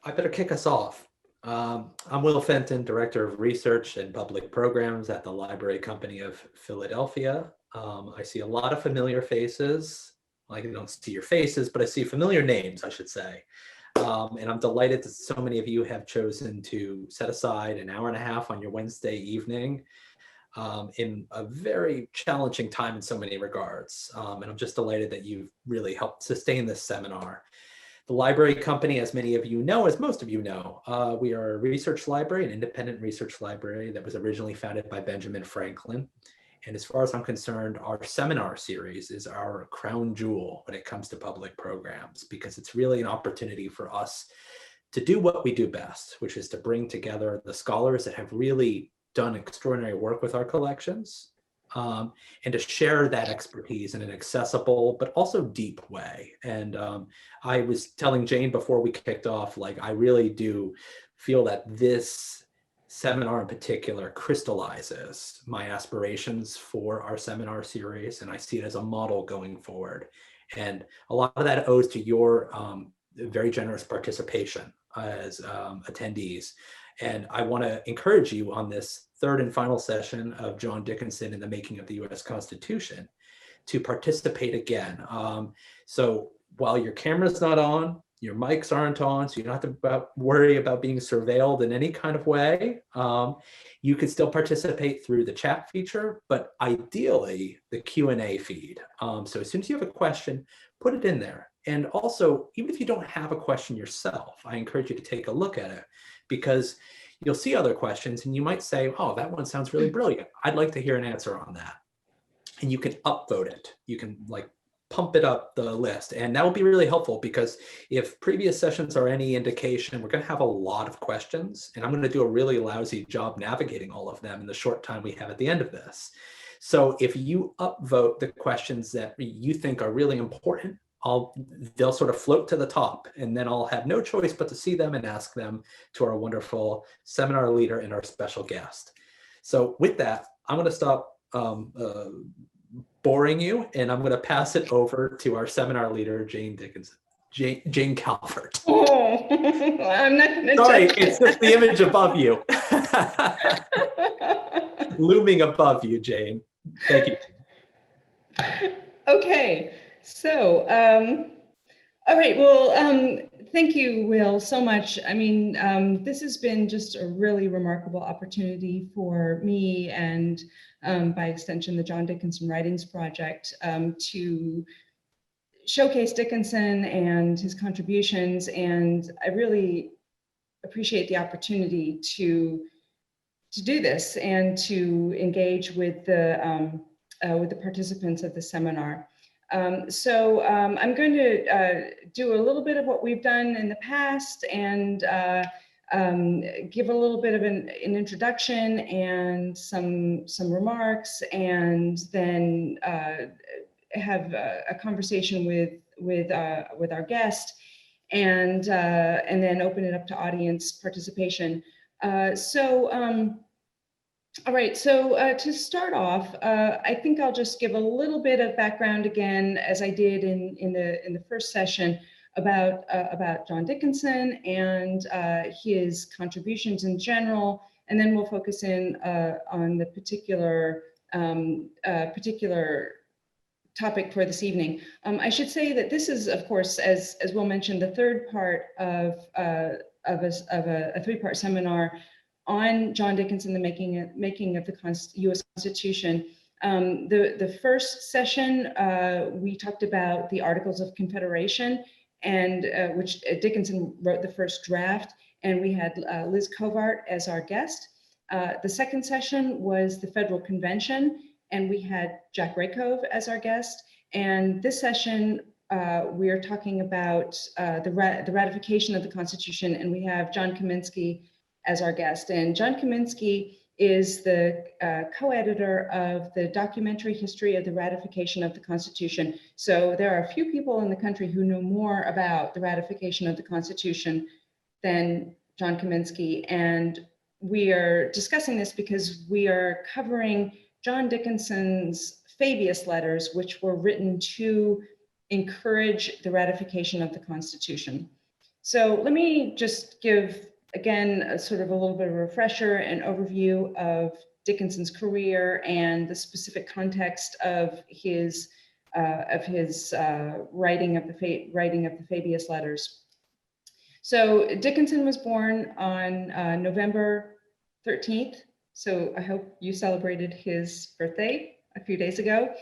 I better kick us off. I'm Will Fenton, Director of Research and Public Programs at the Library Company of Philadelphia. I see a lot of familiar faces. I don't see your faces, but I see familiar names, I should say. And I'm delighted that so many of you have chosen to set aside an hour and a half on your Wednesday evening in a very challenging time in so many regards. And I'm just delighted that you've really helped sustain this seminar. The Library Company, as many of you know, as most of you know, we are a research library, an independent research library that was originally founded by Benjamin Franklin. And as far as I'm concerned, our seminar series is our crown jewel when it comes to public programs, because it's really an opportunity for us to do what we do best, which is to bring together the scholars that have really done extraordinary work with our collections, and to share that expertise in an accessible but also deep way. And I was telling Jane before we kicked off, like, I really do feel that this seminar in particular crystallizes my aspirations for our seminar series, and I see it as a model going forward. And a lot of that owes to your very generous participation as attendees. And I want to encourage you on this third and final session of John Dickinson in the Making of the U.S. Constitution to participate again. So while your camera's not on, your mics aren't on, so you don't have to worry about being surveilled in any kind of way. You can still participate through the chat feature, but ideally the Q&A feed. So as soon as you have a question, put it in there. And also, even if you don't have a question yourself, I encourage you to take a look at it, because you'll see other questions and you might say, oh, that one sounds really brilliant. I'd like to hear an answer on that. And you can upvote it. You can pump it up the list. And that will be really helpful, because if previous sessions are any indication, we're going to have a lot of questions, and I'm going to do a really lousy job navigating all of them in the short time we have at the end of this. So if you upvote the questions that you think are really important, they'll sort of float to the top, and then I'll have no choice but to see them and ask them to our wonderful seminar leader and our special guest. So with that, I'm going to stop boring you, and I'm going to pass it over to our seminar leader, Jane Dickinson. Jane Calvert. Oh, I'm not going to. Sorry, it's just the image above you. Looming above you, Jane. Thank you. Okay, so, all right, well, thank you, Will, so much. I mean, this has been just a really remarkable opportunity for me and by extension, the John Dickinson Writings Project to showcase Dickinson and his contributions. And I really appreciate the opportunity to do this and to engage with the participants of the seminar. So I'm going to do a little bit of what we've done in the past and give a little bit of an introduction and some remarks, and then have a conversation with our guest, and then open it up to audience participation. All right, so to start off, I think I'll just give a little bit of background again, as I did in the first session, about John Dickinson and his contributions in general, and then we'll focus in on the particular topic for this evening. I should say that this is, of course, as Will mentioned, the third part of a three-part seminar on John Dickinson, the making of the U.S. Constitution. The first session, we talked about the Articles of Confederation, and which Dickinson wrote the first draft, and we had Liz Calvert as our guest. The second session was the Federal Convention, and we had Jack Rakove as our guest. And this session, we are talking about the ratification of the Constitution, and we have John Kaminsky as our guest. And John Kaminsky is the co-editor of the documentary history of the ratification of the Constitution. So there are a few people in the country who know more about the ratification of the Constitution than John Kaminsky. And we are discussing this because we are covering John Dickinson's Fabius letters, which were written to encourage the ratification of the Constitution. So let me just give, again, a sort of a little bit of a refresher and overview of Dickinson's career and the specific context of his writing of the Fabius Letters. So Dickinson was born on November 13th. So I hope you celebrated his birthday a few days ago,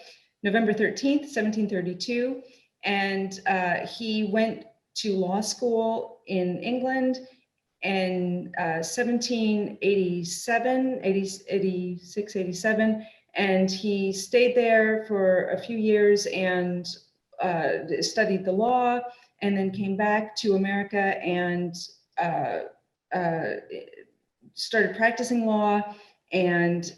November 13th, 1732. And he went to law school in England in 1787, 86, 87. And he stayed there for a few years and studied the law, and then came back to America and started practicing law, and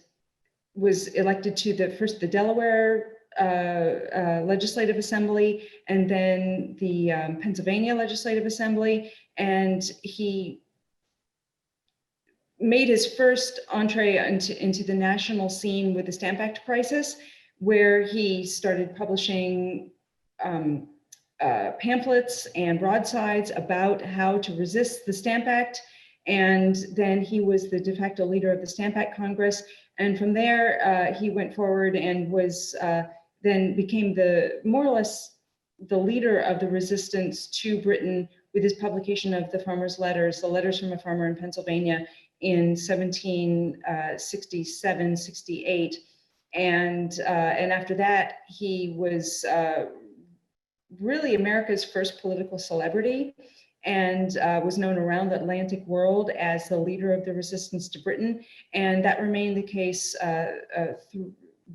was elected to the Delaware Legislative Assembly, and then the Pennsylvania Legislative Assembly. And he made his first entree into the national scene with the Stamp Act crisis, where he started publishing pamphlets and broadsides about how to resist the Stamp Act. And then he was the de facto leader of the Stamp Act Congress. And from there, he went forward and was then became more or less the leader of the resistance to Britain with his publication of the Farmer's Letters, the Letters from a Farmer in Pennsylvania, in 1767, 68. And after that, he was really America's first political celebrity, and was known around the Atlantic world as the leader of the resistance to Britain. And that remained the case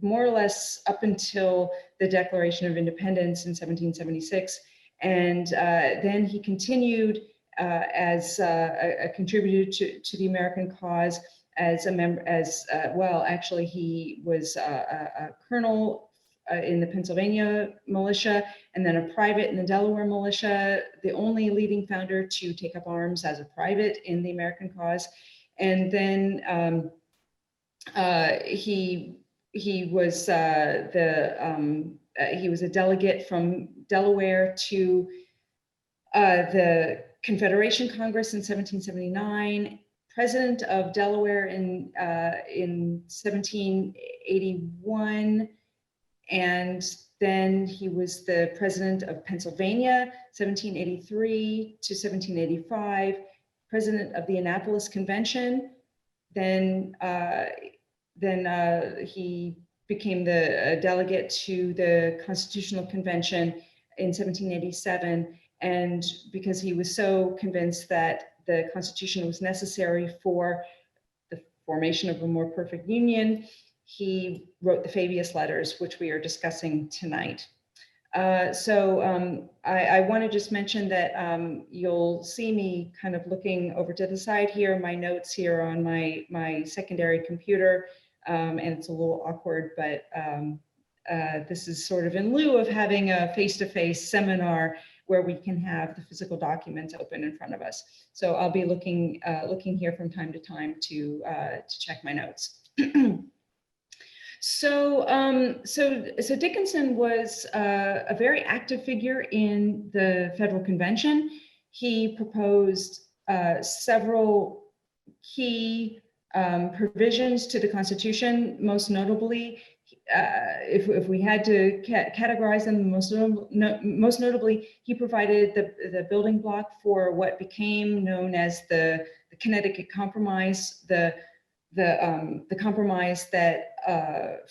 more or less up until the Declaration of Independence in 1776. And then he continued as a contributor to the American cause as a member, actually he was a colonel in the Pennsylvania militia, and then a private in the Delaware militia, the only leading founder to take up arms as a private in the American cause. And then he was he was a delegate from Delaware to the Confederation Congress in 1779, president of Delaware in 1781, and then he was the president of Pennsylvania, 1783 to 1785, president of the Annapolis Convention. Then he became the delegate to the Constitutional Convention in 1787. And because he was so convinced that the Constitution was necessary for the formation of a more perfect union, he wrote the Fabius Letters, which we are discussing tonight. I want to just mention that you'll see me kind of looking over to the side here, my notes here on my secondary computer, and it's a little awkward, but this is sort of in lieu of having a face-to-face seminar where we can have the physical documents open in front of us. So I'll be looking here from time to time to check my notes. So Dickinson was a very active figure in the Federal Convention. He proposed several key provisions to the Constitution. Most notably, if we had to categorize them, most notably, he provided the building block for what became known as the Connecticut Compromise, the compromise that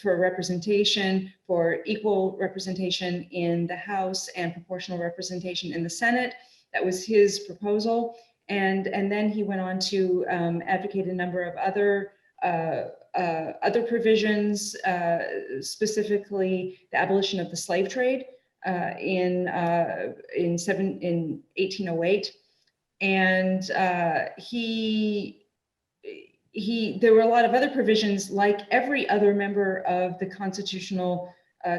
for representation, for equal representation in the House and proportional representation in the Senate. That was his proposal. And then he went on to advocate a number of other provisions, specifically the abolition of the slave trade in 1808. And there were a lot of other provisions. Like every other member of the Constitutional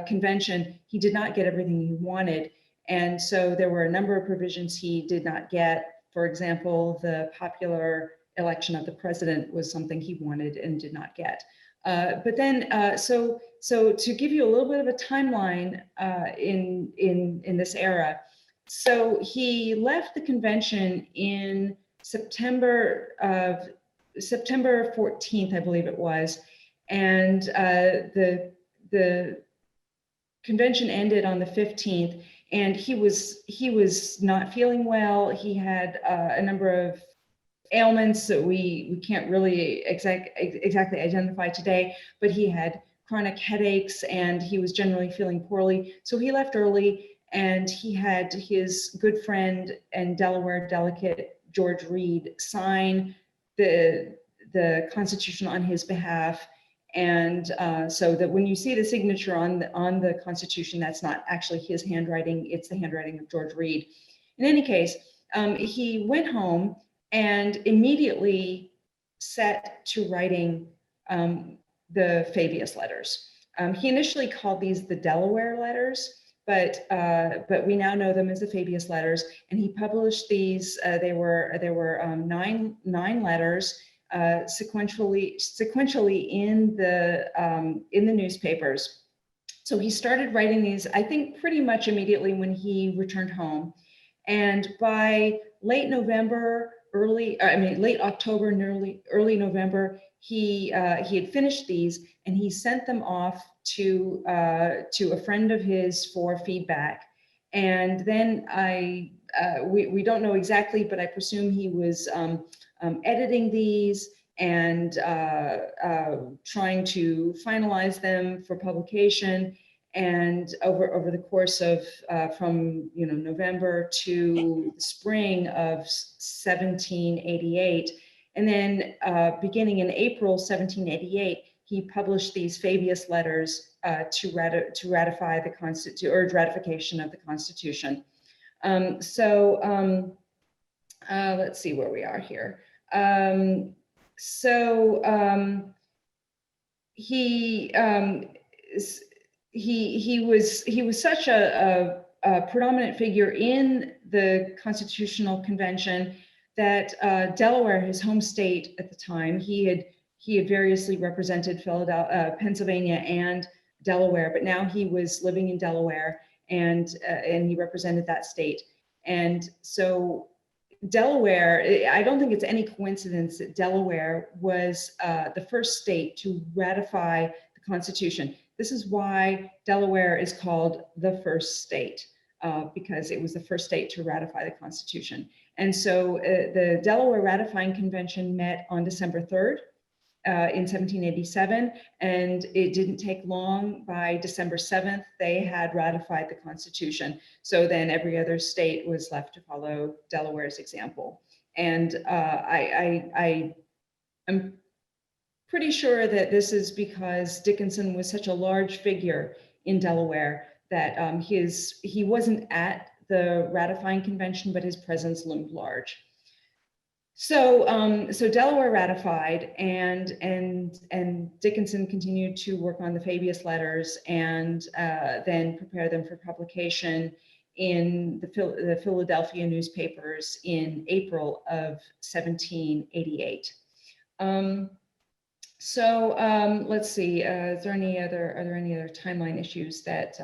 Convention, he did not get everything he wanted. And so there were a number of provisions he did not get. For example, the popular election of the president was something he wanted and did not get. But then, so to give you a little bit of a timeline in this era, So he left the convention in September 14th, I believe it was, and the convention ended on the 15th, and he was not feeling well. He had a number of ailments that we can't really exactly identify today, but he had chronic headaches and he was generally feeling poorly. So he left early, and he had his good friend and Delaware delegate George Reed sign the Constitution on his behalf. And so that when you see the signature on the Constitution, that's not actually his handwriting, it's the handwriting of George Reed. In any case, he went home and immediately set to writing the Fabius letters. He initially called these the Delaware letters, but we now know them as the Fabius letters. And he published these. There were nine letters sequentially in the newspapers. So he started writing these, I think, pretty much immediately when he returned home. And by late October and early November, he had finished these, and he sent them off to a friend of his for feedback. And then we don't know exactly, but I presume he was editing these and trying to finalize them for publication. And over the course of from November to the spring of 1788, and then beginning in April 1788, he published these Fabius letters to ratify to urge ratification of the Constitution. Let's see where we are here. He was such a predominant figure in the Constitutional Convention that Delaware, his home state at the time, he had variously represented Pennsylvania and Delaware, but now he was living in Delaware, and he represented that state. And so Delaware, I don't think it's any coincidence that Delaware was the first state to ratify the Constitution. This is why Delaware is called the first state, because it was the first state to ratify the Constitution. And so the Delaware Ratifying Convention met on December 3rd in 1787, and it didn't take long. By December 7th, they had ratified the Constitution. So then every other state was left to follow Delaware's example. And I'm pretty sure that this is because Dickinson was such a large figure in Delaware that he wasn't at the ratifying convention, but his presence loomed large. So Delaware ratified, and Dickinson continued to work on the Fabius letters and then prepare them for publication in the Philadelphia newspapers in April of 1788. Let's see. Are there any other timeline issues that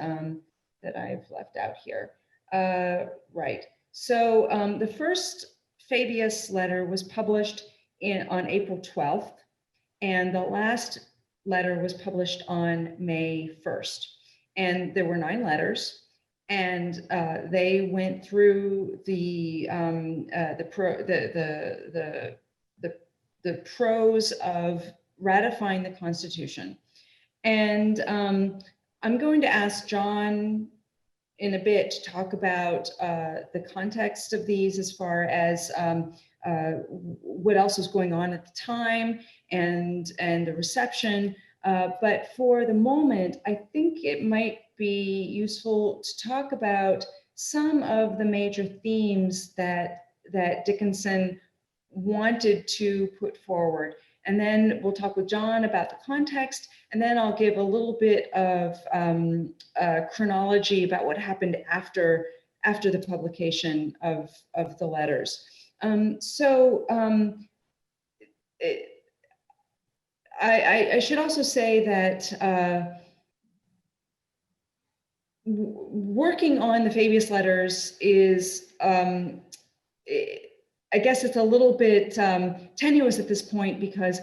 I've left out here? Right. So the first Fabius letter was published on April 12th, and the last letter was published on May 1st. And there were 9 letters, and they went through the pros of ratifying the Constitution. And I'm going to ask John in a bit to talk about the context of these, as far as what else was going on at the time and the reception. But for the moment, I think it might be useful to talk about some of the major themes that Dickinson wanted to put forward. And then we'll talk with John about the context, and then I'll give a little bit of chronology about what happened after the publication of the letters. I should also say that working on the Fabius letters is, I guess it's a little bit tenuous at this point, because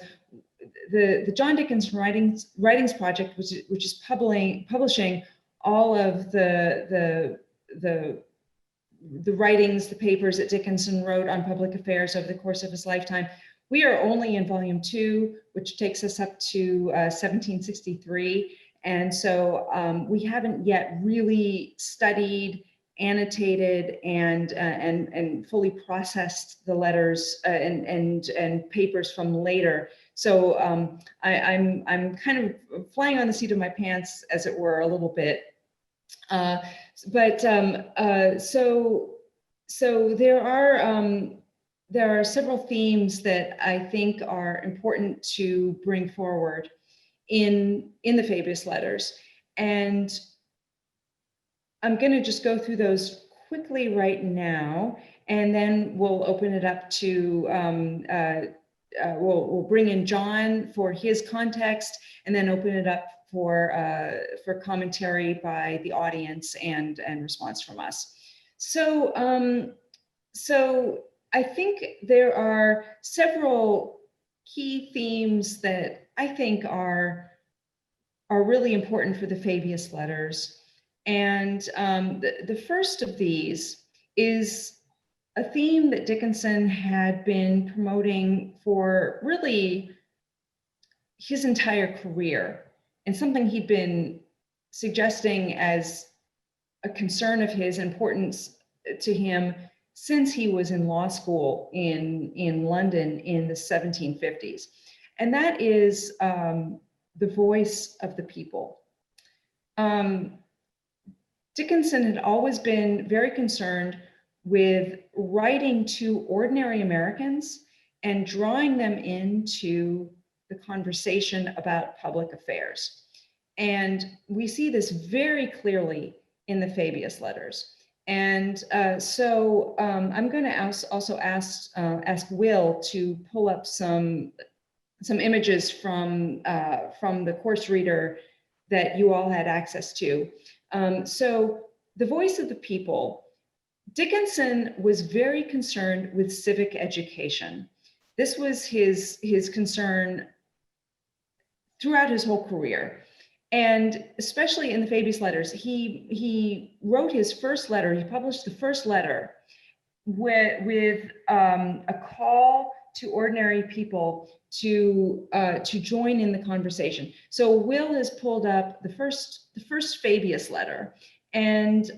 the John Dickinson writings project, which is publishing all of the writings, the papers that Dickinson wrote on public affairs over the course of his lifetime. We are only in volume 2, which takes us up to 1763. And so we haven't yet really studied, annotated, and fully processed the letters and papers from later. So I'm kind of flying on the seat of my pants, as it were, a little bit. So there are several themes that I think are important to bring forward in the Fabius letters, and I'm going to just go through those quickly right now, and then we'll open it up to we'll bring in John for his context, and then open it up for commentary by the audience and response from us. So I think there are several key themes that I think are really important for the Fabius letters. And the first of these is a theme that Dickinson had been promoting for really his entire career, and something he'd been suggesting as a concern of his, importance to him, since he was in law school in London in the 1750s. And that is the voice of the people. Dickinson had always been very concerned with writing to ordinary Americans and drawing them into the conversation about public affairs. And we see this very clearly in the Fabius letters. And so I'm going to also ask Will to pull up some images from the course reader that you all had access to. So the voice of the people. Dickinson was very concerned with civic education. This was his concern throughout his whole career. And especially in the Fabius letters, he wrote his first letter, he published the first letter with a call to ordinary people to join in the conversation. So Will has pulled up the first Fabius letter, and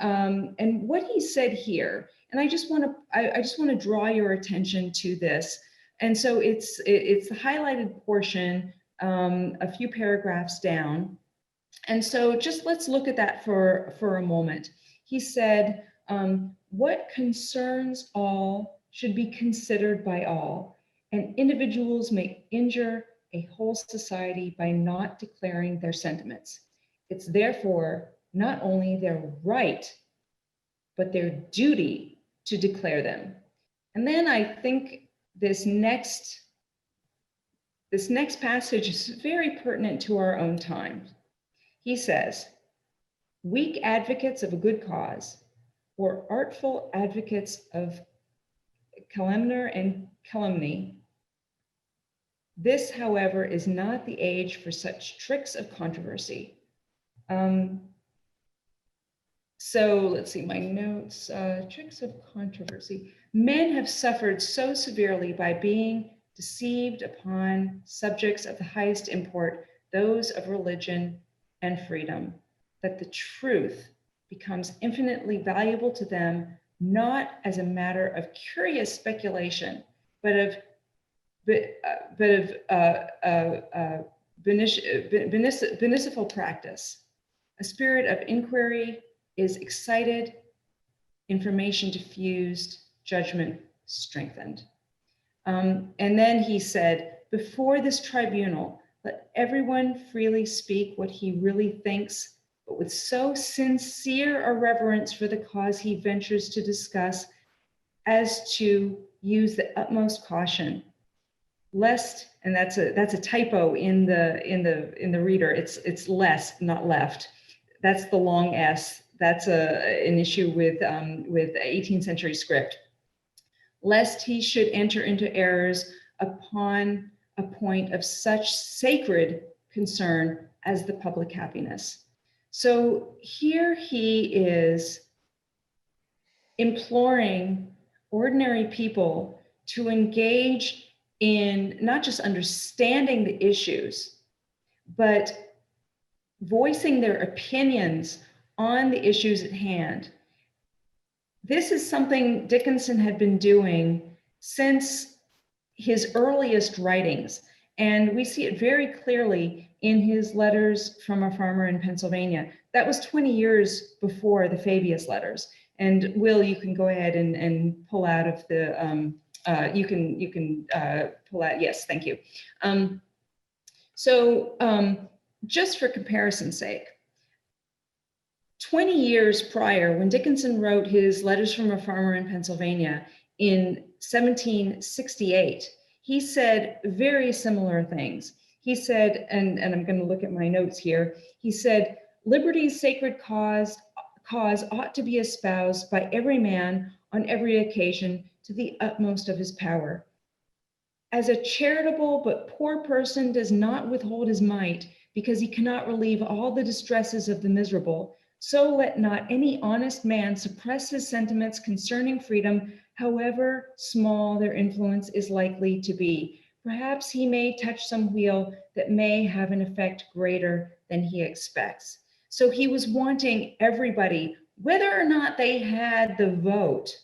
what he said here, and I just want to draw your attention to this. And so it's the highlighted portion, a few paragraphs down. And so just let's look at that for a moment. He said, what concerns all should be considered by all, and individuals may injure a whole society by not declaring their sentiments. It's therefore not only their right, but their duty to declare them. And then I think this next passage is very pertinent to our own time. He says, weak advocates of a good cause, or artful advocates of calumny and calumny. This, however, is not the age for such tricks of controversy. So let's see my notes. Tricks of controversy. Men have suffered so severely by being deceived upon subjects of the highest import, those of religion and freedom, that the truth becomes infinitely valuable to them, not as a matter of curious speculation, but of beneficent practice. A spirit of inquiry is excited, information diffused, judgment strengthened. And then he said, before this tribunal, let everyone freely speak what he really thinks, but with so sincere a reverence for the cause he ventures to discuss as to use the utmost caution, lest, and that's a typo in the reader. It's less, not left. That's the long S an issue with 18th century script. Lest he should enter into errors upon a point of such sacred concern as the public happiness. So here he is imploring ordinary people to engage in not just understanding the issues, but voicing their opinions on the issues at hand. This is something Dickinson had been doing since his earliest writings, and we see it very clearly in his letters from a farmer in Pennsylvania. That was 20 years before the Fabius letters. And Will, you can go ahead and pull out of the, pull out, yes, thank you. Just for comparison's sake, 20 years prior, when Dickinson wrote his Letters from a Farmer in Pennsylvania in 1768, he said very similar things. He said, and I'm going to look at my notes here, he said, "Liberty's sacred cause ought to be espoused by every man on every occasion to the utmost of his power. As a charitable but poor person does not withhold his mite because he cannot relieve all the distresses of the miserable, so let not any honest man suppress his sentiments concerning freedom, however small their influence is likely to be. Perhaps he may touch some wheel that may have an effect greater than he expects." So he was wanting everybody, whether or not they had the vote,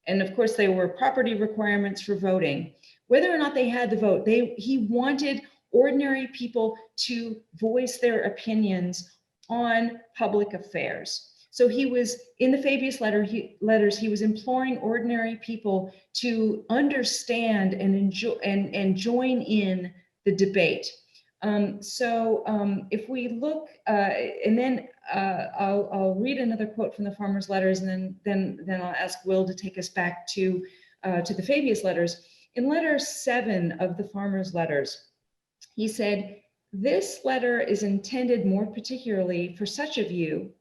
and of course there were property requirements for voting, whether or not they had the vote, he wanted ordinary people to voice their opinions on public affairs. So he was, in the Fabius letters, he was imploring ordinary people to understand and enjoy and join in the debate. If we look, and then I'll read another quote from the farmers' letters, and then I'll ask Will to take us back to the Fabius letters. In letter 7 of the farmers' letters, he said, "This letter is intended more particularly for such of you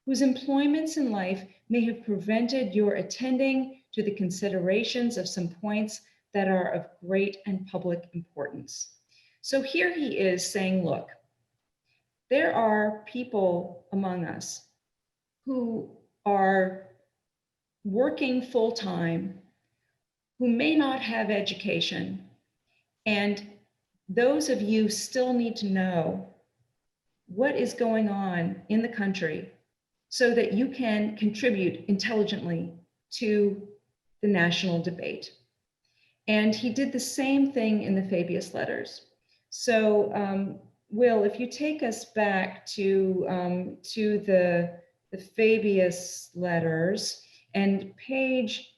whose employments in life may have prevented your attending to the considerations of some points that are of great and public importance." So here he is saying, look, there are people among us who are working full-time, who may not have education, and those of you still need to know what is going on in the country so that you can contribute intelligently to the national debate. And he did the same thing in the Fabius letters. So Will, if you take us back to the Fabius letters and page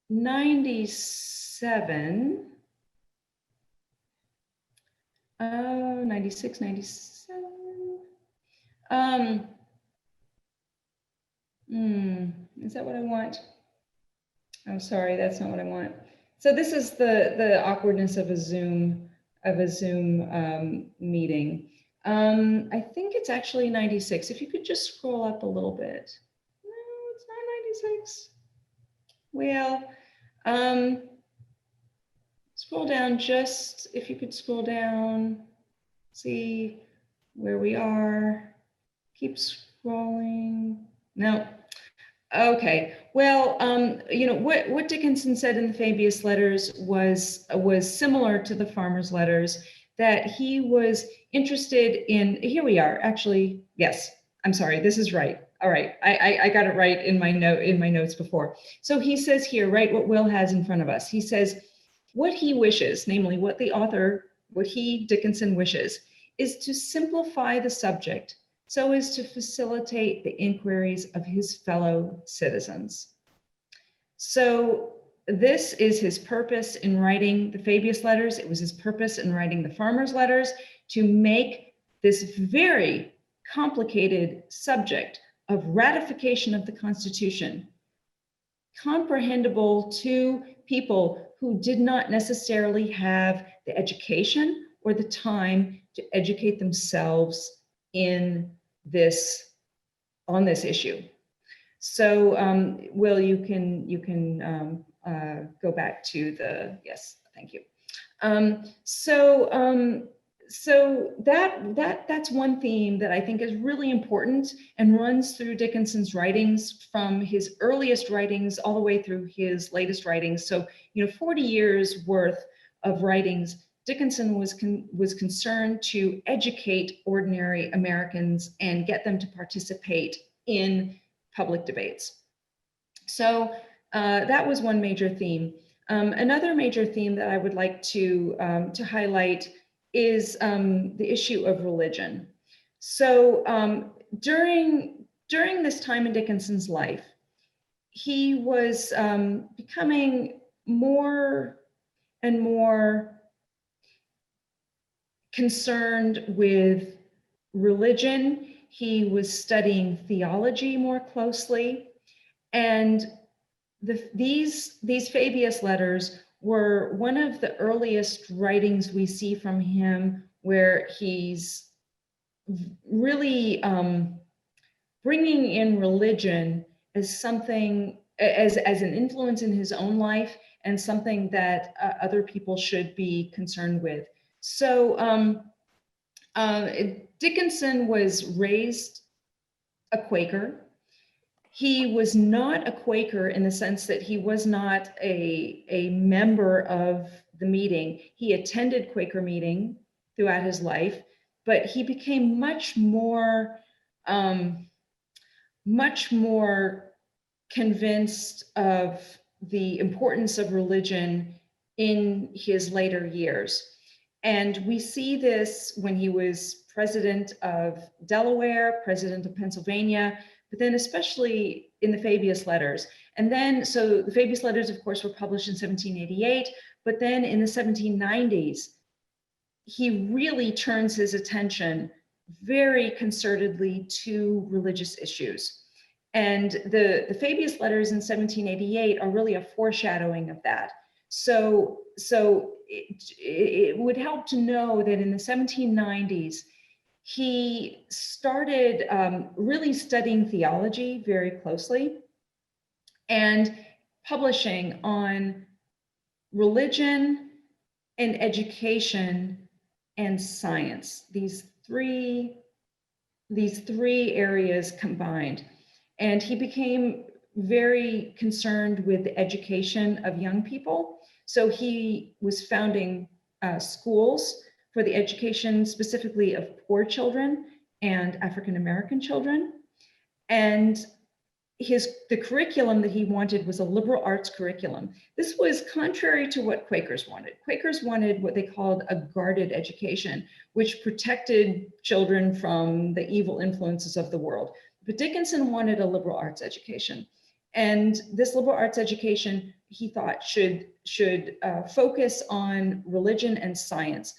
97, 96, 97. Is that what I want? Oh, sorry, that's not what I want. So this is the awkwardness of a Zoom meeting. I think it's actually 96. If you could just scroll up a little bit. No, it's not 96. Well, scroll down just, if you could scroll down, see where we are. Keep scrolling. No. Okay. Well, what Dickinson said in the Fabius letters was similar to the farmers' letters, that he was interested in, here we are, actually, yes, I'm sorry, this is right. All right, I got it right in my notes before. So he says here, right, what Will has in front of us. He says, what he wishes, namely what Dickinson wishes, is to simplify the subject so as to facilitate the inquiries of his fellow citizens. So this is his purpose in writing the Fabius letters. It was his purpose in writing the farmers' letters, to make this very complicated subject of ratification of the Constitution comprehensible to people who did not necessarily have the education or the time to educate themselves in this on this issue. So Will, you can go back to the, yes, thank you. So that's one theme that I think is really important and runs through Dickinson's writings, from his earliest writings all the way through his latest writings. So, 40 years worth of writings. Dickinson was concerned to educate ordinary Americans and get them to participate in public debates. So that was one major theme. Another major theme that I would like to highlight is the issue of religion. So during this time in Dickinson's life, he was becoming more and more concerned with religion. He was studying theology more closely, and these Fabius letters were one of the earliest writings we see from him where he's really bringing in religion as something, as an influence in his own life, and something that other people should be concerned with. So Dickinson was raised a Quaker. He was not a Quaker in the sense that he was not a member of the meeting. He attended Quaker meeting throughout his life, but he became much more convinced of the importance of religion in his later years. And we see this when he was president of Delaware, president of Pennsylvania, but then especially in the Fabius letters. And then, so the Fabius letters, of course, were published in 1788, but then in the 1790s, he really turns his attention very concertedly to religious issues. And the Fabius letters in 1788 are really a foreshadowing of that. So it would help to know that in the 1790s, he started really studying theology very closely and publishing on religion and education and science, these three areas combined. And he became very concerned with the education of young people. So he was founding schools for the education specifically of poor children and African-American children. And the curriculum that he wanted was a liberal arts curriculum. This was contrary to what Quakers wanted. Quakers wanted what they called a guarded education, which protected children from the evil influences of the world. But Dickinson wanted a liberal arts education. And this liberal arts education, he thought, should focus on religion and science.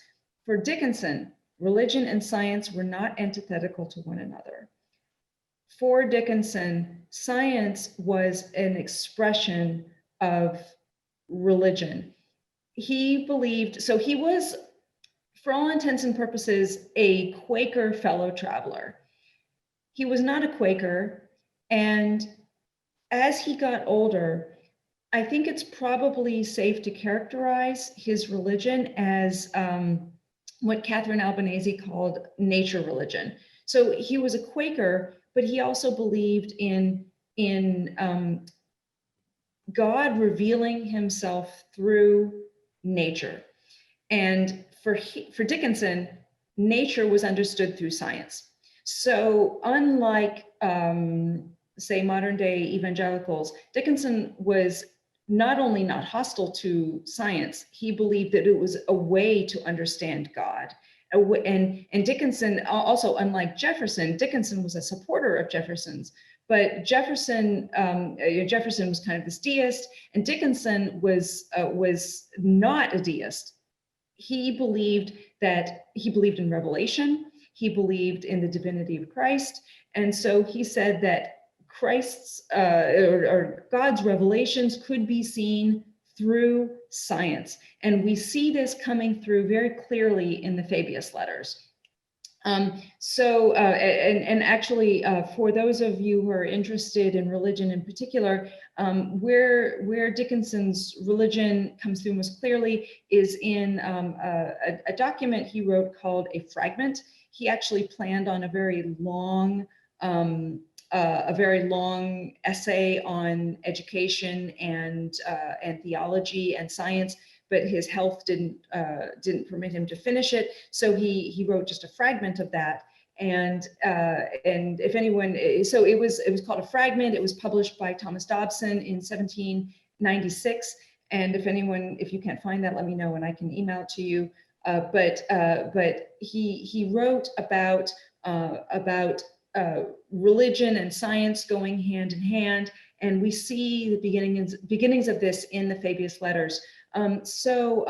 For Dickinson, religion and science were not antithetical to one another. For Dickinson, science was an expression of religion. He believed, so he was, for all intents and purposes, a Quaker fellow traveler. He was not a Quaker, and as he got older, I think it's probably safe to characterize his religion as what Catherine Albanese called nature religion. So he was a Quaker, but he also believed in God revealing himself through nature. And for Dickinson, nature was understood through science. So unlike, say, modern day evangelicals, Dickinson was not only not hostile to science, he believed that it was a way to understand God. And Dickinson, also unlike Jefferson, Dickinson was a supporter of Jefferson's, but Jefferson was kind of this deist, and Dickinson was not a deist. He believed in revelation. He believed in the divinity of Christ. And so he said that Christ's or God's revelations could be seen through science. And we see this coming through very clearly in the Fabius letters. And actually, for those of you who are interested in religion in particular, where Dickinson's religion comes through most clearly is in a document he wrote called A Fragment. He actually planned on a very long essay on education and theology and science, but his health didn't permit him to finish it. So he wrote just a fragment of that. And if anyone, so it was called A Fragment. It was published by Thomas Dobson in 1796. And if you can't find that, let me know and I can email it to you. But he wrote about religion and science going hand in hand, and we see the beginnings of this in the Fabius Letters. So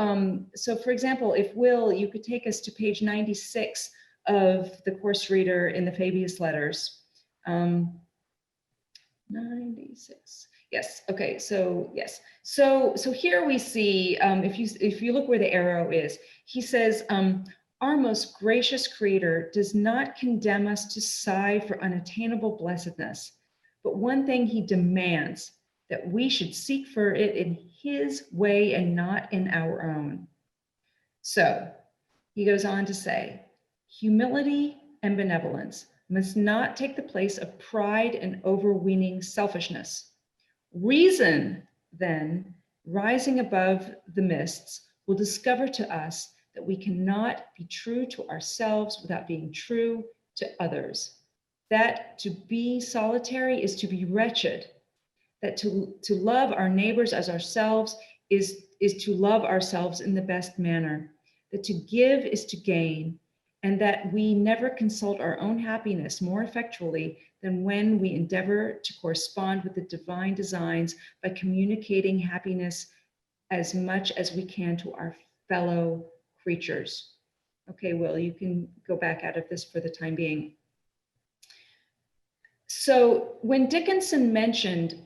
for example, if Will, you could take us to page 96 of the course reader in the Fabius Letters. 96. Yes. Okay. So yes. So here we see, if you look where the arrow is, he says, our most gracious Creator does not condemn us to sigh for unattainable blessedness, but one thing he demands, that we should seek for it in his way and not in our own. So he goes on to say, humility and benevolence must not take the place of pride and overweening selfishness. Reason, then, rising above the mists, will discover to us that we cannot be true to ourselves without being true to others. That to be solitary is to be wretched. That to love our neighbors as ourselves is to love ourselves in the best manner. That to give is to gain, and that we never consult our own happiness more effectually than when we endeavor to correspond with the divine designs by communicating happiness as much as we can to our fellow creatures. Okay, Will, you can go back out of this for the time being. So when Dickinson mentioned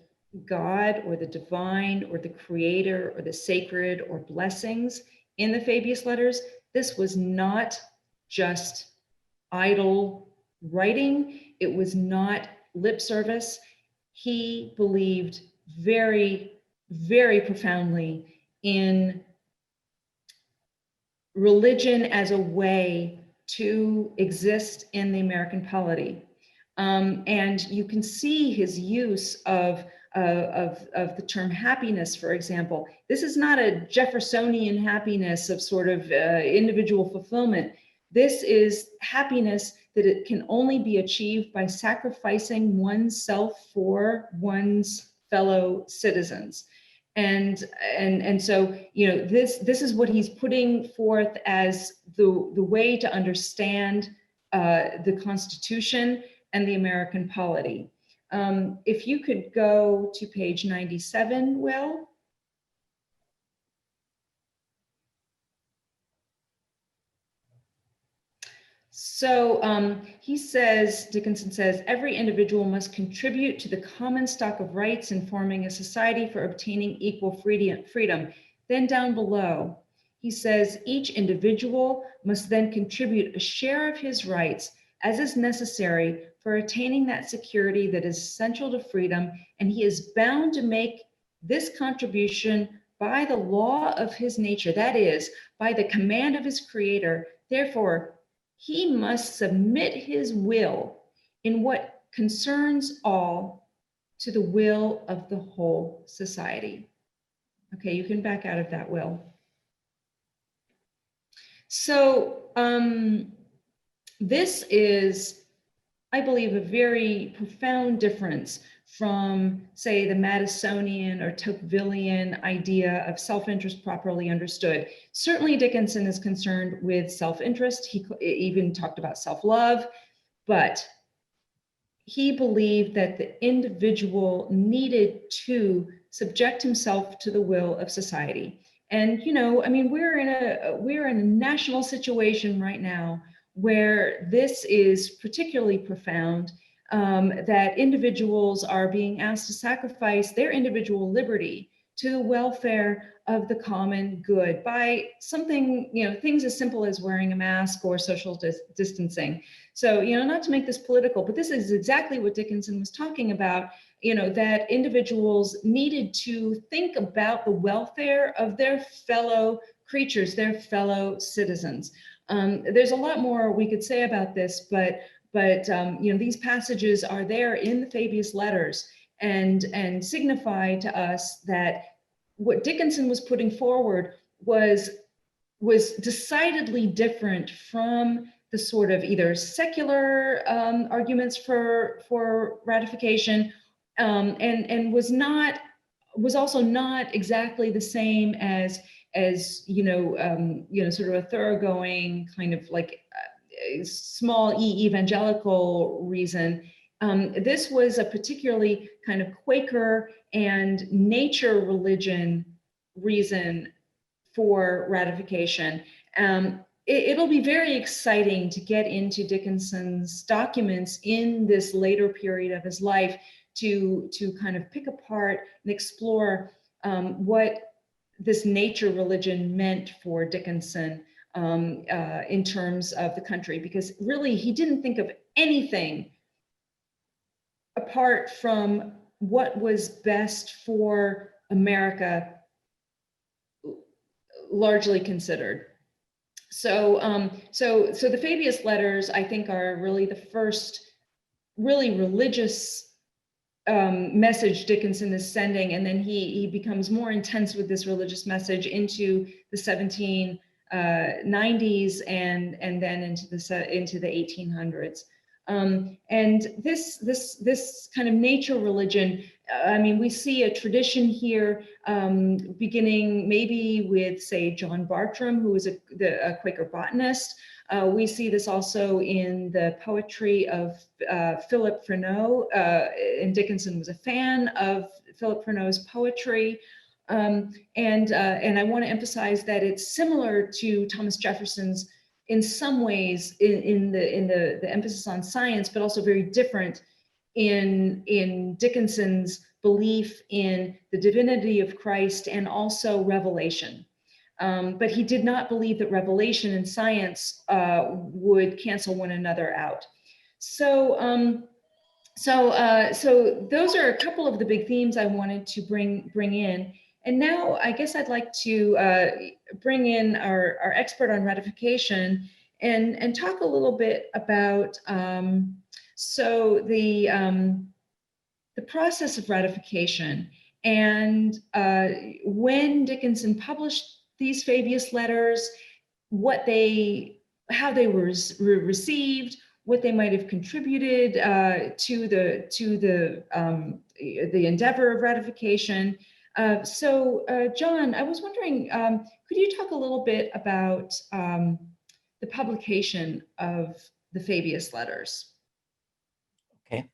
God or the divine or the creator or the sacred or blessings in the Fabius Letters, this was not just idle writing. It was not lip service. He believed very, very profoundly in religion as a way to exist in the American polity. And you can see his use of the term happiness, for example. This is not a Jeffersonian happiness of sort of individual fulfillment. This is happiness that it can only be achieved by sacrificing oneself for one's fellow citizens. And so, you know, this is what he's putting forth as the way to understand the Constitution and the American polity. If you could go to page 97, Will. So he says, Dickinson says, every individual must contribute to the common stock of rights in forming a society for obtaining equal freedom. Then down below, he says, each individual must then contribute a share of his rights as is necessary for attaining that security that is essential to freedom, and he is bound to make this contribution by the law of his nature, that is, by the command of his Creator. Therefore, he must submit his will in what concerns all to the will of the whole society. Okay, you can back out of that, Will. So this is, I believe, a very profound difference from, say, the Madisonian or Tocquevillian idea of self-interest properly understood. Certainly Dickinson is concerned with self-interest. He even talked about self-love, but he believed that the individual needed to subject himself to the will of society. And, you know, I mean, we're in a national situation right now where this is particularly profound, that individuals are being asked to sacrifice their individual liberty to the welfare of the common good by something, things as simple as wearing a mask or social distancing. So, not to make this political, but this is exactly what Dickinson was talking about, that individuals needed to think about the welfare of their fellow creatures, their fellow citizens. There's a lot more we could say about this, but these passages are there in the Fabius Letters and signify to us that what Dickinson was putting forward was decidedly different from the sort of either secular arguments for ratification, and was also not exactly the same as sort of a thoroughgoing kind of like small e evangelical reason. This was a particularly kind of Quaker and nature religion reason for ratification. It'll be very exciting to get into Dickinson's documents in this later period of his life to kind of pick apart and explore what this nature religion meant for Dickinson in terms of the country, because really he didn't think of anything apart from what was best for America, largely considered. So, so the Fabius Letters, I think, are really the first really religious message Dickinson is sending, and then he becomes more intense with this religious message into the 1790s and then into the 1800s. And this kind of nature religion, I mean, we see a tradition here beginning maybe with, say, John Bartram, who was a Quaker botanist. We see this also in the poetry of Philip Freneau, and Dickinson was a fan of Philip Freneau's poetry. And I want to emphasize that it's similar to Thomas Jefferson's in some ways in the emphasis on science, but also very different in Dickinson's belief in the divinity of Christ and also revelation. But he did not believe that revelation and science would cancel one another out. So, so those are a couple of the big themes I wanted to bring in. And now I guess I'd like to bring in our expert on ratification and talk a little bit about so the process of ratification and when Dickinson published these Fabius Letters, how they were received, what they might have contributed to the endeavor of ratification. So, John, I was wondering, could you talk a little bit about the publication of the Fabius Letters? Okay.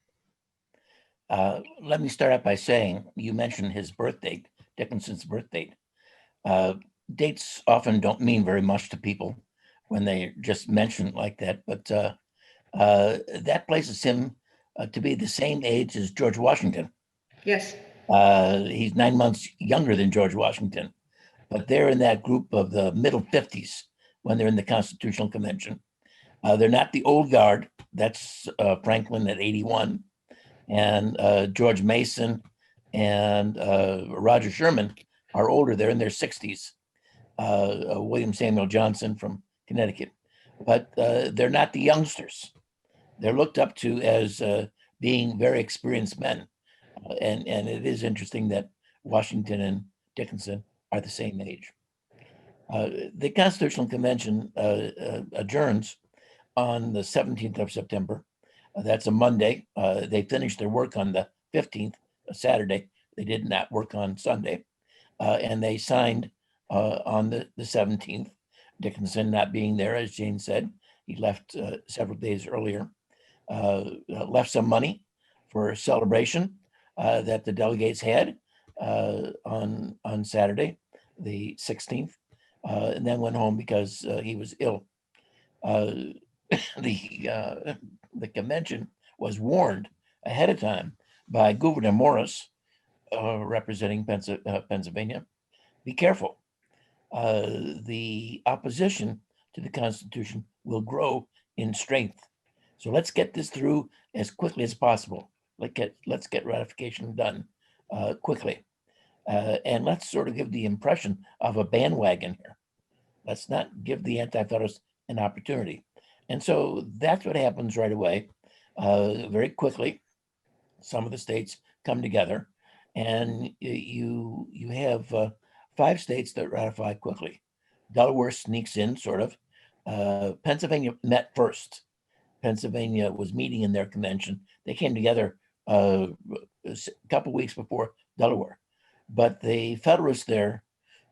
Let me start out by saying, you mentioned his birth date, Dickinson's birth date. Dates often don't mean very much to people when they just mention it like that, but that places him to be the same age as George Washington. Yes. He's 9 months younger than George Washington, but they're in that group of the middle 50s when they're in the Constitutional Convention. They're not the old guard. That's Franklin at 81, and George Mason and Roger Sherman are older. They're in their 60s. William Samuel Johnson from Connecticut, but they're not the youngsters. They're looked up to as being very experienced men. And it is interesting that Washington and Dickinson are the same age. The Constitutional Convention adjourns on the 17th of September. That's a Monday. They finished their work on the 15th, a Saturday. They did not work on Sunday. And they signed on the 17th. Dickinson not being there, as Jane said, he left several days earlier, left some money for a celebration that the delegates had on Saturday, the 16th, and then went home because he was ill. The convention was warned ahead of time by Gouverneur Morris representing Pennsylvania, be careful. The opposition to the Constitution will grow in strength. So let's get this through as quickly as possible. Let's get ratification done quickly. And let's sort of give the impression of a bandwagon here. Let's not give the Anti-Federalists an opportunity. And so that's what happens right away. Very quickly, some of the states come together, and you have 5 states that ratify quickly. Delaware sneaks in, sort of. Pennsylvania met first. Pennsylvania was meeting in their convention. They came together a couple weeks before Delaware. But the Federalists there,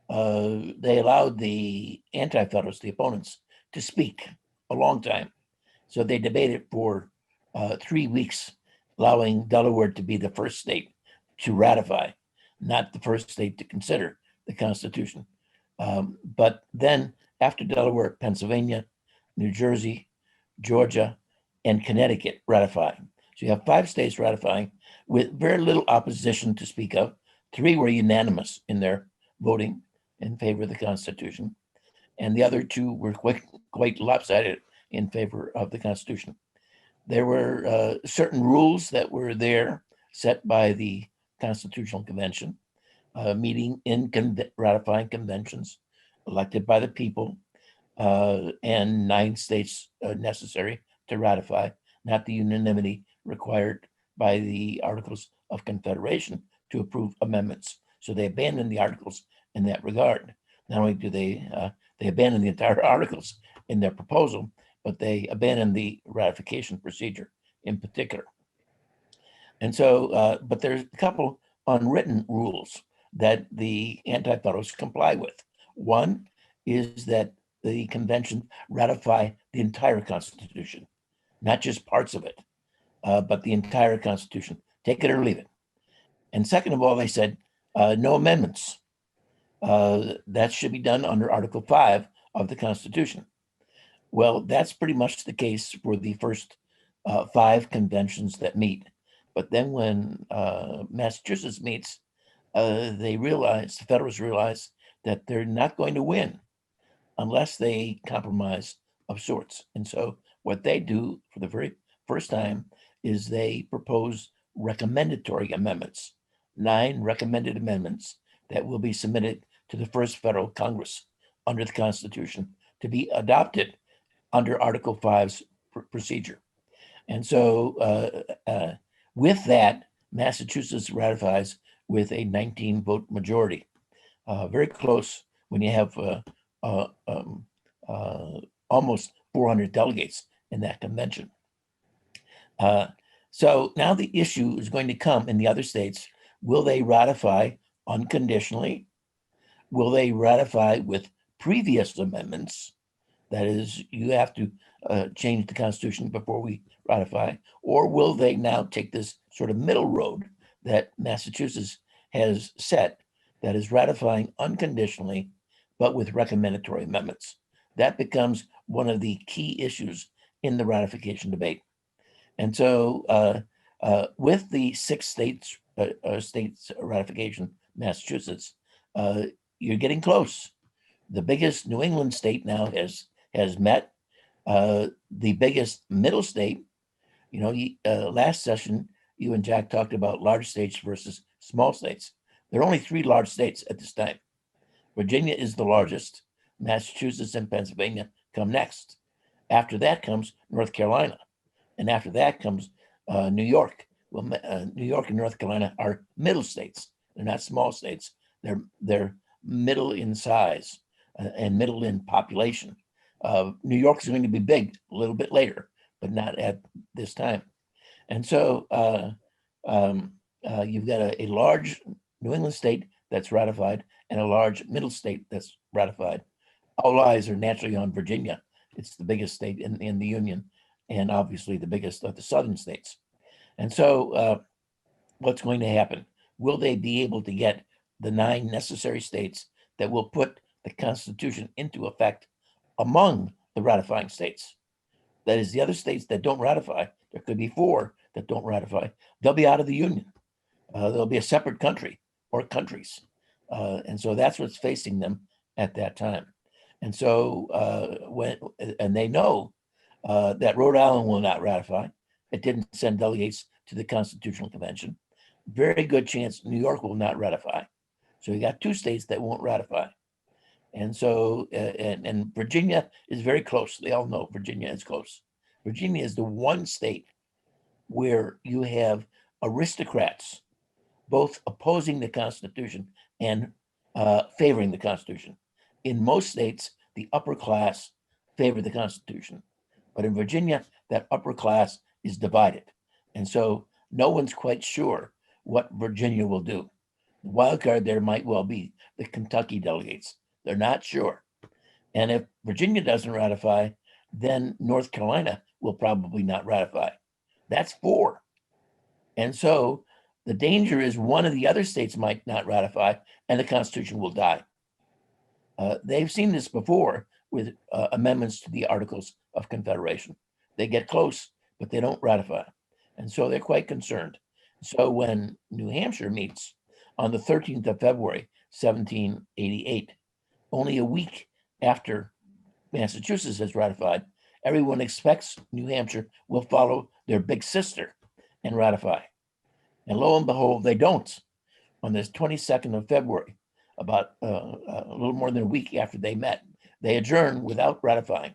they allowed the Anti-Federalists, the opponents, to speak a long time. So they debated for 3 weeks, allowing Delaware to be the first state to ratify, not the first state to consider the Constitution. But then after Delaware, Pennsylvania, New Jersey, Georgia, and Connecticut ratifying. So you have 5 states ratifying with very little opposition to speak of. 3 were unanimous in their voting in favor of the Constitution, and the other 2 were quite lopsided in favor of the Constitution. There were certain rules that were there set by the Constitutional Convention, meeting in ratifying conventions elected by the people, and 9 states necessary to ratify, not the unanimity required by the Articles of Confederation to approve amendments. So they abandoned the Articles in that regard. Not only do they abandon the entire Articles in their proposal, but they abandon the ratification procedure in particular. And so, but there's a couple unwritten rules that the Anti-Federalists comply with. One is that the convention ratify the entire Constitution, not just parts of it, but the entire Constitution. Take it or leave it. And second of all, they said no amendments. That should be done under Article 5 of the Constitution. Well, that's pretty much the case for the first 5 conventions that meet. But then when Massachusetts meets, the Federalists realize that they're not going to win unless they compromise of sorts. And so what they do for the very first time is they propose recommendatory amendments, 9 recommended amendments that will be submitted to the first federal Congress under the Constitution to be adopted under Article 5's procedure. And so with that, Massachusetts ratifies with a 19-vote majority. Very close when you have almost 400 delegates in that convention. So now the issue is going to come in the other states. Will they ratify unconditionally? Will they ratify with previous amendments? That is, you have to change the Constitution before we ratify. Or will they now take this sort of middle road that Massachusetts has set, that is ratifying unconditionally, but with recommendatory amendments? That becomes one of the key issues in the ratification debate. And so with the 6 states ratification, Massachusetts, you're getting close. The biggest New England state now has met. The biggest middle state, last session, you and Jack talked about large states versus small states. There are only 3 large states at this time. Virginia is the largest. Massachusetts and Pennsylvania come next. After that comes North Carolina. And after that comes New York. Well, New York and North Carolina are middle states. They're not small states. They're middle in size and middle in population. New York is going to be big a little bit later, but not at this time. And so you've got a large New England state that's ratified and a large middle state that's ratified. All eyes are naturally on Virginia. It's the biggest state in the Union, and obviously the biggest of the southern states. And so what's going to happen? Will they be able to get the 9 necessary states that will put the Constitution into effect among the ratifying states? That is, the other states that don't ratify, there could be 4 that don't ratify, they'll be out of the Union. there'll be a separate country or countries. And so that's what's facing them at that time. And so and they know that Rhode Island will not ratify. It didn't send delegates to the Constitutional Convention. Very good chance New York will not ratify. So you got 2 states that won't ratify. And so, and Virginia is very close. They all know Virginia is close. Virginia is the one state where you have aristocrats both opposing the Constitution and favoring the Constitution. In most states, the upper class favor the Constitution. But in Virginia, that upper class is divided. And so no one's quite sure what Virginia will do. The wild card there might well be the Kentucky delegates. They're not sure. And if Virginia doesn't ratify, then North Carolina will probably not ratify. That's 4. And so the danger is one of the other states might not ratify and the Constitution will die. They've seen this before with amendments to the Articles of Confederation. They get close, but they don't ratify. And so they're quite concerned. So when New Hampshire meets on the 13th of February, 1788, only a week after Massachusetts has ratified, everyone expects New Hampshire will follow their big sister and ratify. And lo and behold, they don't. On this 22nd of February, about a little more than a week after they met, they adjourn without ratifying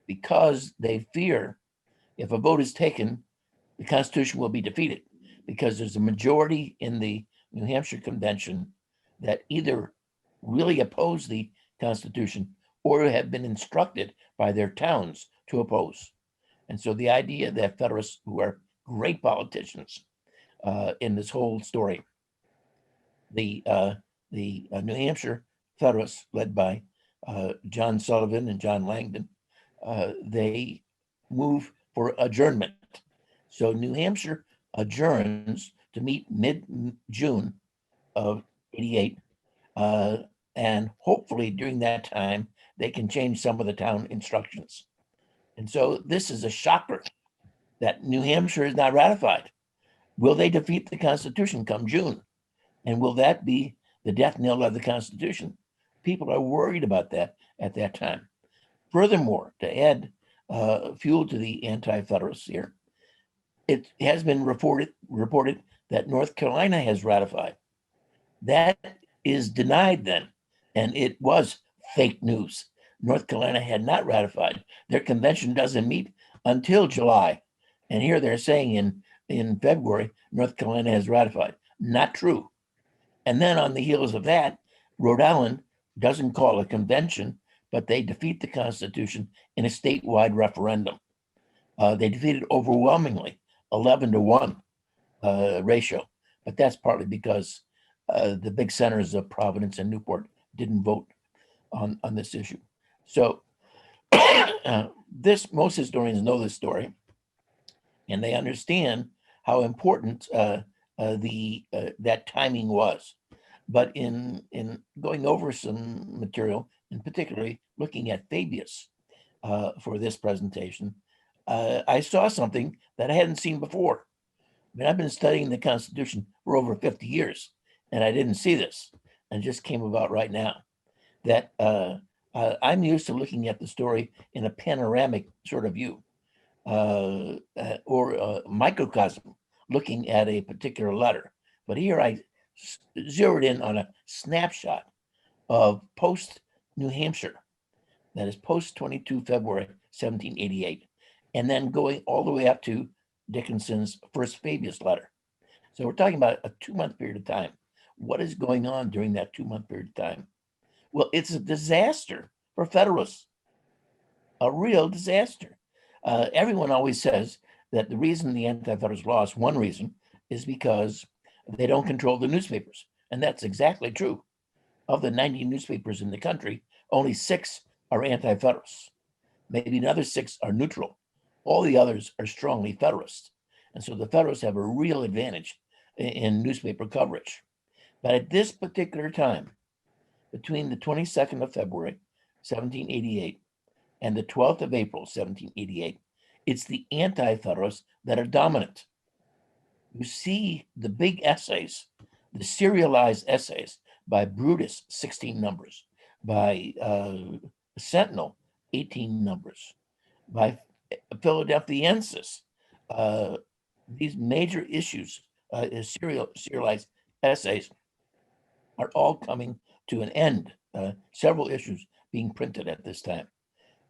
because they fear if a vote is taken, the Constitution will be defeated because there's a majority in the New Hampshire Convention that either really oppose the Constitution or have been instructed by their towns to oppose. And so the idea that Federalists, who are great politicians in this whole story, the New Hampshire Federalists, led by John Sullivan and John Langdon, they move for adjournment. So New Hampshire adjourns to meet mid-June of 88. And hopefully during that time, they can change some of the town instructions. And so this is a shocker that New Hampshire is not ratified. Will they defeat the Constitution come June? And will that be the death knell of the Constitution? People are worried about that at that time. Furthermore, to add fuel to the anti-Federalists here, it has been reported that North Carolina has ratified. That is denied then, and it was fake news. North Carolina had not ratified. Their convention doesn't meet until July. And here they're saying in February, North Carolina has ratified. Not true. And then on the heels of that, Rhode Island doesn't call a convention, but they defeat the Constitution in a statewide referendum. They defeated overwhelmingly, 11-1 ratio. But that's partly because the big centers of Providence and Newport didn't vote on this issue. So most historians know this story, and they understand how important that timing was. But in going over some material, and particularly looking at Fabius for this presentation, I saw something that I hadn't seen before. I mean, I've been studying the Constitution for over 50 years, and I didn't see this, and it just came about right now. That I'm used to looking at the story in a panoramic sort of view, or a microcosm, looking at a particular letter. But here I zeroed in on a snapshot of post-New Hampshire, that is post-22 February 1788, and then going all the way up to Dickinson's first Fabius letter. So we're talking about a 2-month period of time. What is going on during that 2-month period of time? Well, it's a disaster for Federalists, a real disaster. Everyone always says that the reason the Anti-Federalists lost, one reason, is because they don't control the newspapers. And that's exactly true. Of the 90 newspapers in the country, only 6 are anti-Federalists. Maybe another 6 are neutral. All the others are strongly Federalist. And so the Federalists have a real advantage in newspaper coverage. But at this particular time, between the 22nd of February, 1788, and the 12th of April, 1788, it's the anti-Federalists that are dominant. you see the big essays, the serialized essays by Brutus, 16 numbers, by Sentinel, 18 numbers, by Philadelphiensis, these major issues, serialized essays are all coming to an end. Several issues being printed at this time.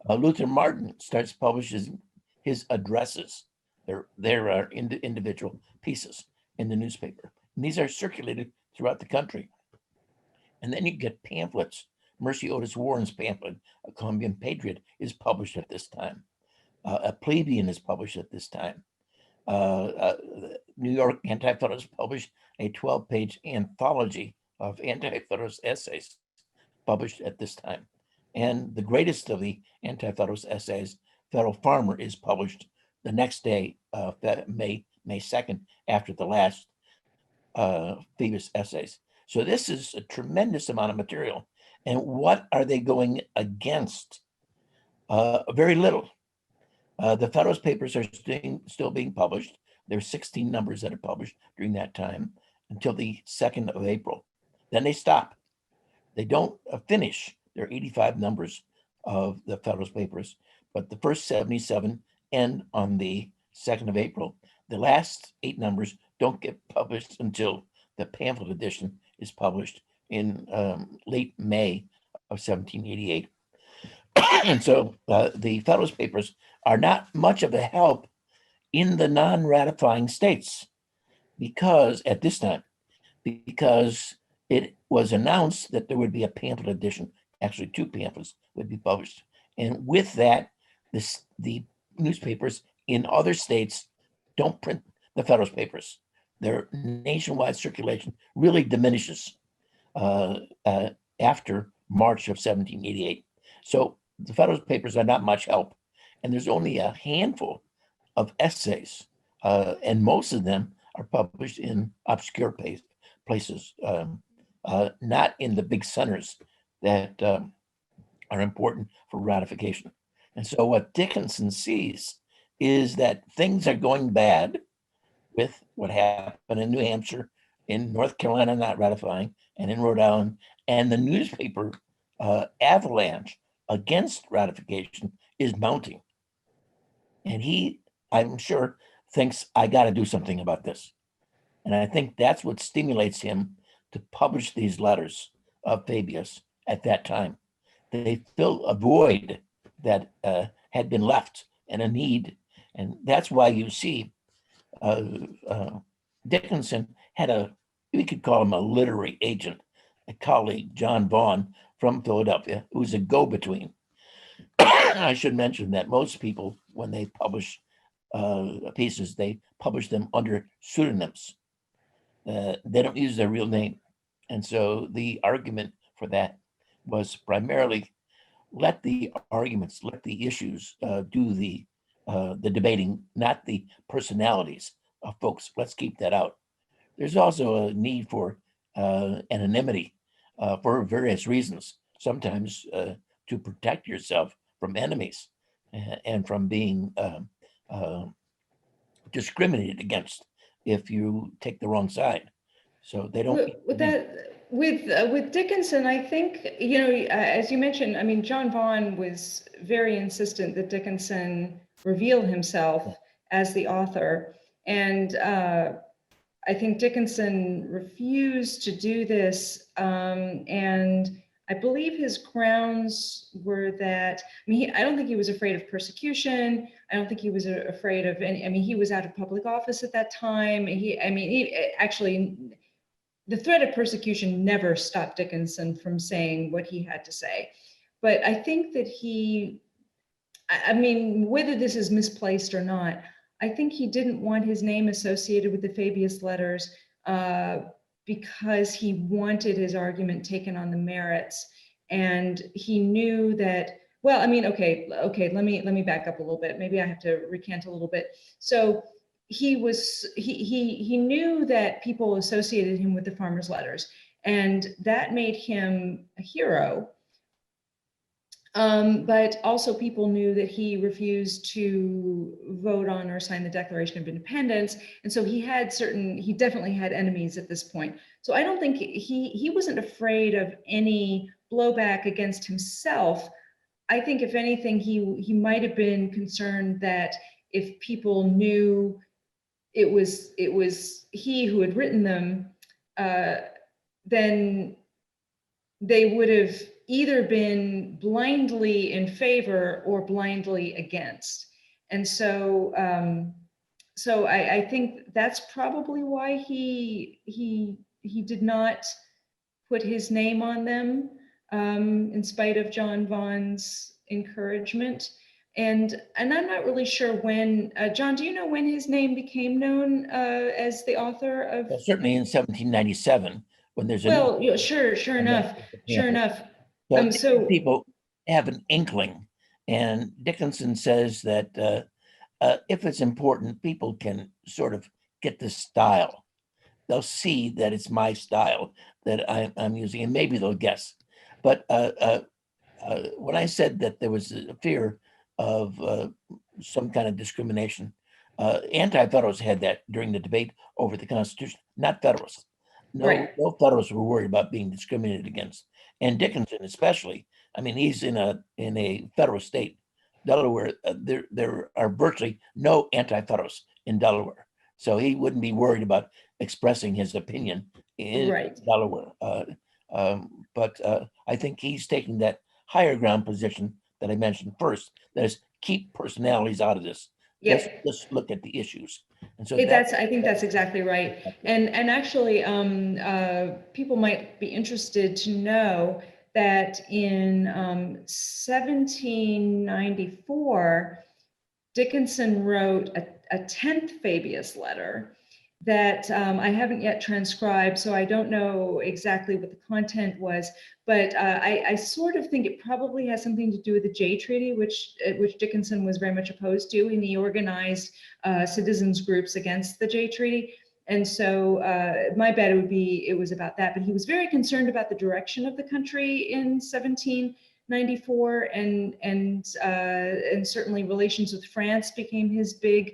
Luther Martin starts publishing his addresses. There are individual pieces in the newspaper. And these are circulated throughout the country. And then you get pamphlets. Mercy Otis Warren's pamphlet, A Columbian Patriot, is published at this time. A Plebeian is published at this time. New York Anti-Federalists published a 12-page anthology of Anti-Federalist essays published at this time. And the greatest of the Anti-Federalist essays, Federal Farmer, is published the next day, May 2nd, after the last Phoebus essays. So this is a tremendous amount of material. And what are they going against? Very little. The Federalist Papers are still being published. There's 16 numbers that are published during that time until the 2nd of April. Then they stop. They don't finish. There are 85 numbers of the Federalist Papers, but the first 77 end on the 2nd of April. The last 8 numbers don't get published until the pamphlet edition is published in late May of 1788. And so the Federalist Papers are not much of a help in the non-ratifying states because at this time, because it was announced that there would be a pamphlet edition, actually 2 pamphlets would be published. And with that, the newspapers in other states don't print the Federalist Papers. Their nationwide circulation really diminishes after March of 1788. So the Federalist Papers are not much help. And there's only a handful of essays, and most of them are published in obscure places, not in the big centers that are important for ratification. And so what Dickinson sees is that things are going bad with what happened in New Hampshire, in North Carolina not ratifying, and in Rhode Island, and the newspaper avalanche against ratification is mounting. And he, I'm sure, thinks I got to do something about this. And I think that's what stimulates him to publish these letters of Fabius at that time. They fill a void that had been left and a need. And that's why you see Dickinson had we could call him a literary agent, a colleague, John Vaughan from Philadelphia, who's a go-between. I should mention that most people, when they publish pieces, they publish them under pseudonyms. They don't use their real name. And so the argument for that was primarily let the arguments, let the issues do the debating, not the personalities of folks. Let's keep that out. There's also a need for anonymity for various reasons, sometimes to protect yourself from enemies and from being discriminated against if you take the wrong side. So they don't. With Dickinson, I think, as you mentioned, I mean, John Vaughan was very insistent that Dickinson reveal himself as the author. And I think Dickinson refused to do this. And I believe his grounds were that, I don't think he was afraid of persecution. I don't think he was afraid of any, he was out of public office at that time. The threat of persecution never stopped Dickinson from saying what he had to say. But I think that whether this is misplaced or not, I think he didn't want his name associated with the Fabius letters because he wanted his argument taken on the merits. And he knew that, let me back up a little bit. Maybe I have to recant a little bit. So he knew that people associated him with the farmers' letters, and that made him a hero. But also people knew that he refused to vote on or sign the Declaration of Independence. And so he definitely had enemies at this point. So I don't think he wasn't afraid of any blowback against himself. I think if anything, he might have been concerned that if people knew it was he who had written them, then they would have either been blindly in favor or blindly against. And so, I think that's probably why he did not put his name on them, in spite of John Vaughan's encouragement. And I'm not really sure when, John, do you know when his name became known as the author of? Well, certainly in 1797, when there's a Well, yeah, sure enough. So people have an inkling, and Dickinson says that if it's important, people can sort of get the style. They'll see that it's my style that I'm using, and maybe they'll guess. But when I said that there was a fear of some kind of discrimination, anti-Federalists had that during the debate over the Constitution, not Federalists. Right. No Federalists were worried about being discriminated against, and Dickinson especially. I mean, he's in a federal state, Delaware. There are virtually no anti-Federalists in Delaware, so he wouldn't be worried about expressing his opinion in Right. Delaware. But I think he's taking that higher ground position that I mentioned first. That is, keep personalities out of this. Yes. Let's look at the issues. And so I think that's exactly right. And actually, people might be interested to know that in 1794, Dickinson wrote a 10th Fabius letter that I haven't yet transcribed, so I don't know exactly what the content was, but I sort of think it probably has something to do with the Jay Treaty, which Dickinson was very much opposed to, and he organized citizens groups against the Jay Treaty. And so my bet it was about that, but he was very concerned about the direction of the country in 1794, and certainly relations with France became his big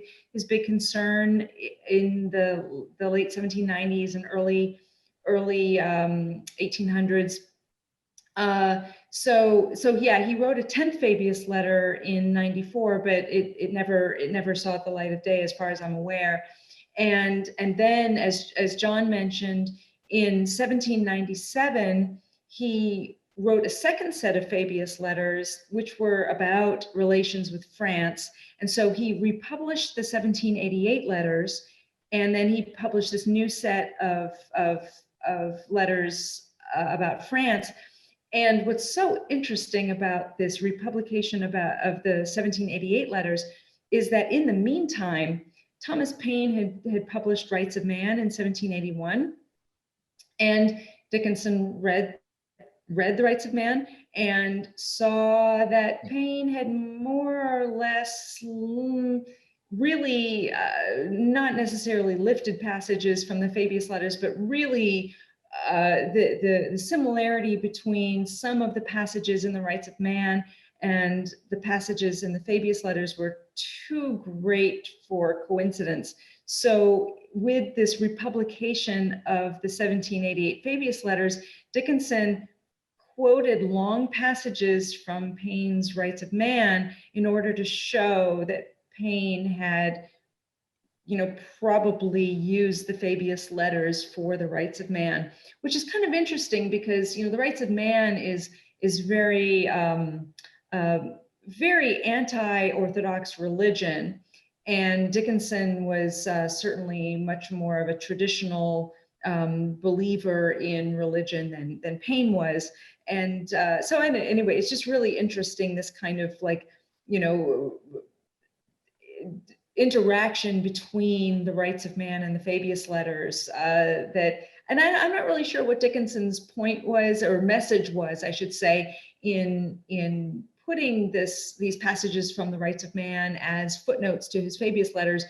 concern in the late 1790s and early 1800s. So yeah, he wrote a 10th Fabius letter in 94, but it never saw the light of day, as far as I'm aware. And then, as John mentioned, in 1797, he wrote a second set of Fabius letters, which were about relations with France. And so he republished the 1788 letters, and then he published this new set of letters about France. And what's so interesting about this republication of the 1788 letters is that in the meantime, Thomas Paine had published Rights of Man in 1781, and Dickinson read the Rights of Man and saw that Paine had more or less really not necessarily lifted passages from the Fabius letters, but really the similarity between some of the passages in the Rights of Man and the passages in the Fabius letters were too great for coincidence. So with this republication of the 1788 Fabius letters, Dickinson quoted long passages from Paine's Rights of Man in order to show that Paine had, probably used the Fabius letters for the Rights of Man, which is kind of interesting because, the Rights of Man is very, very anti-Orthodox religion. And Dickinson was certainly much more of a traditional believer in religion than Paine was. And so anyway, it's just really interesting, this kind of interaction between the Rights of Man and the Fabius letters and I'm not really sure what Dickinson's point was, or message was, I should say, in putting these passages from the Rights of Man as footnotes to his Fabius letters.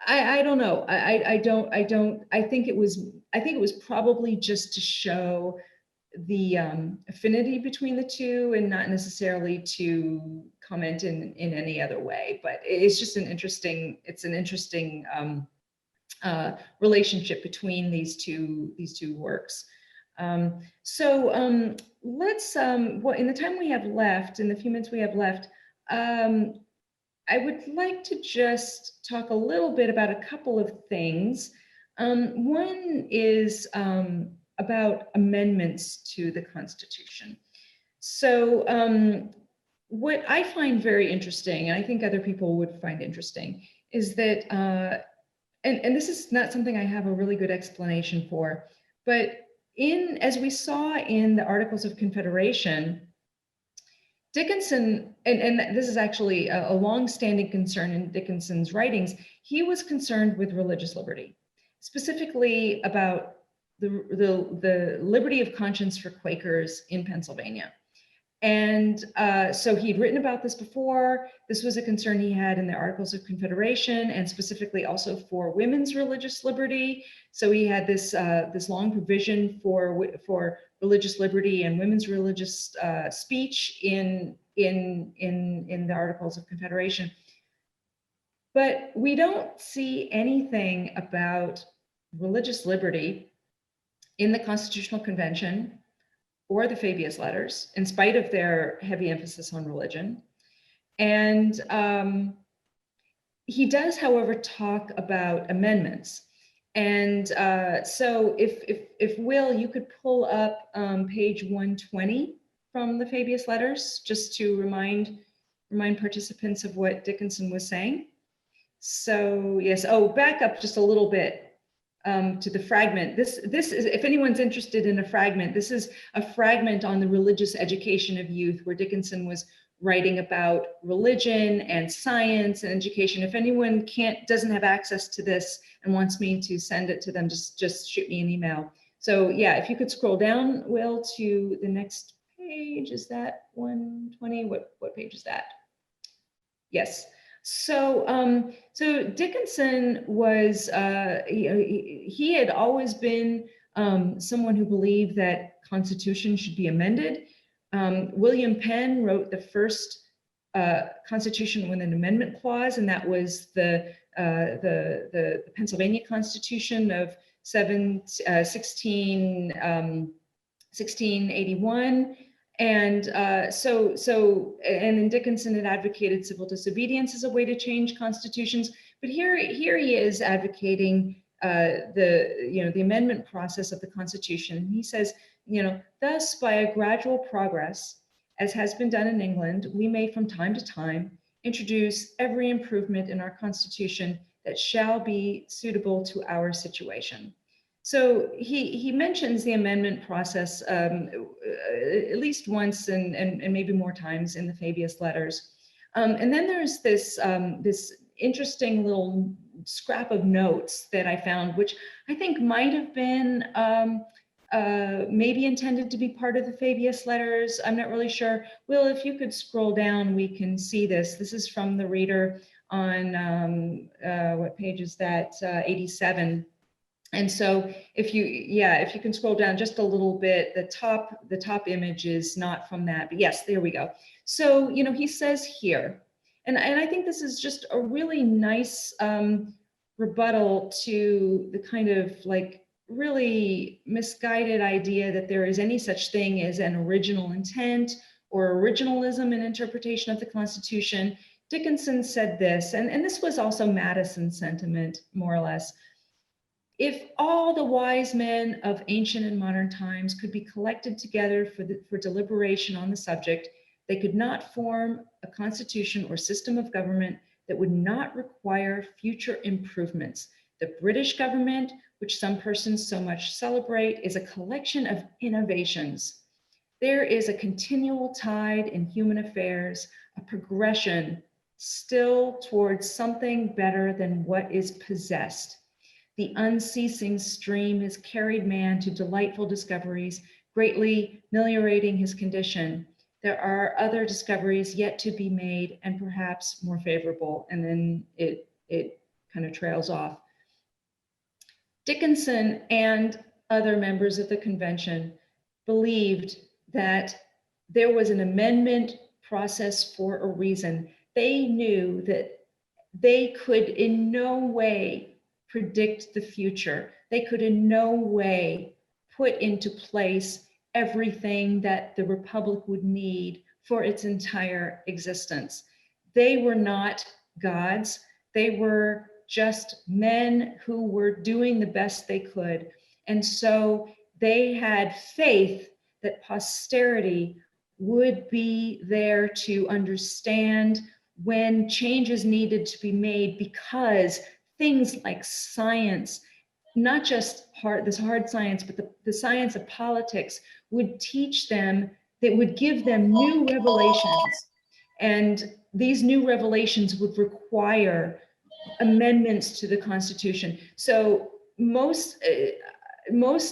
I don't know. I think it was probably just to show affinity between the two, and not necessarily to comment in any other way. But it's just an interesting, relationship between these two works. Let's, well, in the time we have left, in the few minutes we have left, I would like to just talk a little bit about a couple of things. One is about amendments to the Constitution. So what I find very interesting, and I think other people would find interesting, is that, and this is not something I have a really good explanation for, but as we saw in the Articles of Confederation, Dickinson, and this is actually a long-standing concern in Dickinson's writings, he was concerned with religious liberty, specifically about the liberty of conscience for Quakers in Pennsylvania. And so he'd written about this before. This was a concern he had in the Articles of Confederation, and specifically also for women's religious liberty. So he had this long provision for religious liberty and women's religious speech in the Articles of Confederation. But we don't see anything about religious liberty in the Constitutional Convention or the Fabius Letters, in spite of their heavy emphasis on religion. And he does, however, talk about amendments. And so if Will, you could pull up page 120 from the Fabius Letters, just to remind participants of what Dickinson was saying. So yes, back up just a little bit. To the fragment. This is, if anyone's interested in a fragment, this is a fragment on the religious education of youth, where Dickinson was writing about religion and science and education. If anyone doesn't have access to this and wants me to send it to them, just shoot me an email. So yeah, if you could scroll down, Will, to the next page. Is that 120? What page is that? Yes. So, so Dickinson was, he had always been someone who believed that Constitution should be amended. William Penn wrote the first Constitution with an amendment clause, and that was the Pennsylvania Constitution of 1681. And and then Dickinson had advocated civil disobedience as a way to change constitutions. But here he is advocating the amendment process of the Constitution. And he says, thus by a gradual progress, as has been done in England, we may from time to time introduce every improvement in our Constitution that shall be suitable to our situation. So he mentions the amendment process at least once and maybe more times in the Fabius Letters. And then there's this interesting little scrap of notes that I found, which I think might have been maybe intended to be part of the Fabius Letters. I'm not really sure. Will, if you could scroll down, we can see this. This is from the reader on, what page is that? 87. And so if you can scroll down just a little bit, the top image is not from that, but yes, there we go. So, he says here, and I think this is just a really nice rebuttal to the kind of like really misguided idea that there is any such thing as an original intent or originalism in interpretation of the Constitution. Dickinson said this, and this was also Madison's sentiment, more or less. If all the wise men of ancient and modern times could be collected together for deliberation on the subject, they could not form a constitution or system of government that would not require future improvements. The British government, which some persons so much celebrate, is a collection of innovations. There is a continual tide in human affairs, a progression still towards something better than what is possessed. The unceasing stream has carried man to delightful discoveries, greatly ameliorating his condition. There are other discoveries yet to be made and perhaps more favorable. And then it kind of trails off. Dickinson and other members of the convention, believed that there was an amendment process for a reason. They knew that they could in no way predict the future. They could in no way put into place everything that the Republic would need for its entire existence. They were not gods. They were just men who were doing the best they could. And so they had faith that posterity would be there to understand when changes needed to be made, because things like science, not just this hard science, but the science of politics would teach them, that would give them new revelations. And these new revelations would require amendments to the Constitution. So most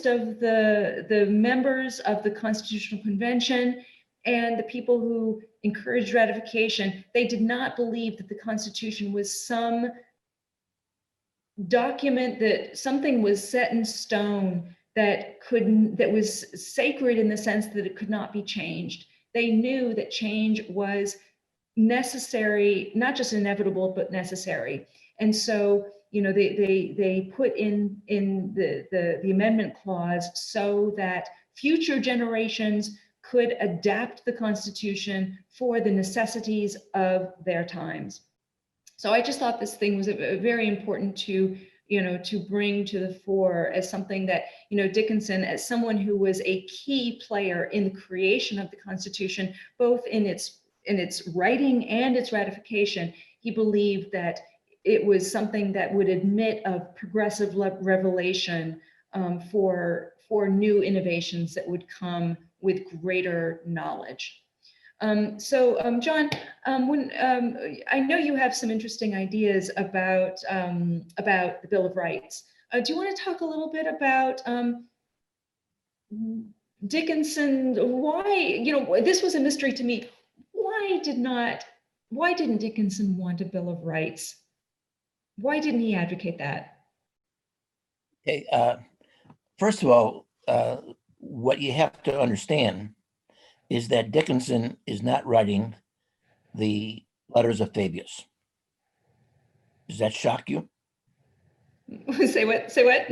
of the members of the Constitutional Convention and the people who encouraged ratification, they did not believe that the Constitution was some document, that something was set in stone that was sacred in the sense that it could not be changed. They knew that change was necessary, not just inevitable, but necessary. And so, you know, they put in the amendment clause so that future generations could adapt the Constitution for the necessities of their times. So I just thought this thing was very important to, you know, to bring to the fore as something that, you know, Dickinson, as someone who was a key player in the creation of the Constitution, both in its writing and its ratification, he believed that it was something that would admit of progressive revelation for new innovations that would come with greater knowledge. John, I know you have some interesting ideas about the Bill of Rights. Do you want to talk a little bit about Dickinson? Why, you know, this was a mystery to me. Why didn't Dickinson want a Bill of Rights? Why didn't he advocate that? Okay, first of all, what you have to understand is that Dickinson is not writing the letters of Fabius. Does that shock you? Say what? Say what?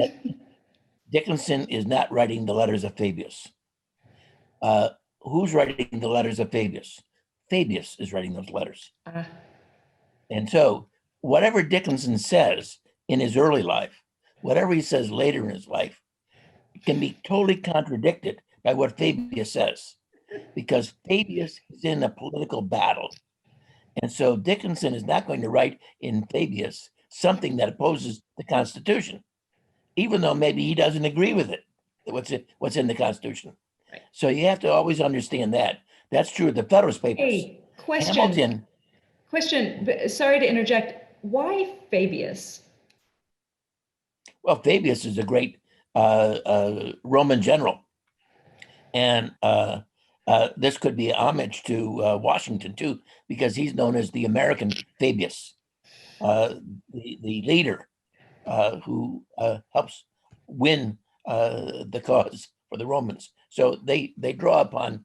Dickinson is not writing the letters of Fabius. Who's writing the letters of Fabius? Fabius is writing those letters. And so whatever Dickinson says in his early life, whatever he says later in his life, can be totally contradicted by what Fabius says, because Fabius is in a political battle. And so Dickinson is not going to write in Fabius something that opposes the Constitution, even though maybe he doesn't agree with it, what's in the Constitution. Right. So you have to always understand that. That's true of the Federalist Papers. Hey, question. Hamilton. Question, sorry to interject. Why Fabius? Well, Fabius is a great Roman general. And this could be homage to Washington too, because he's known as the American Fabius, the leader who helps win the cause for the Romans. So they draw upon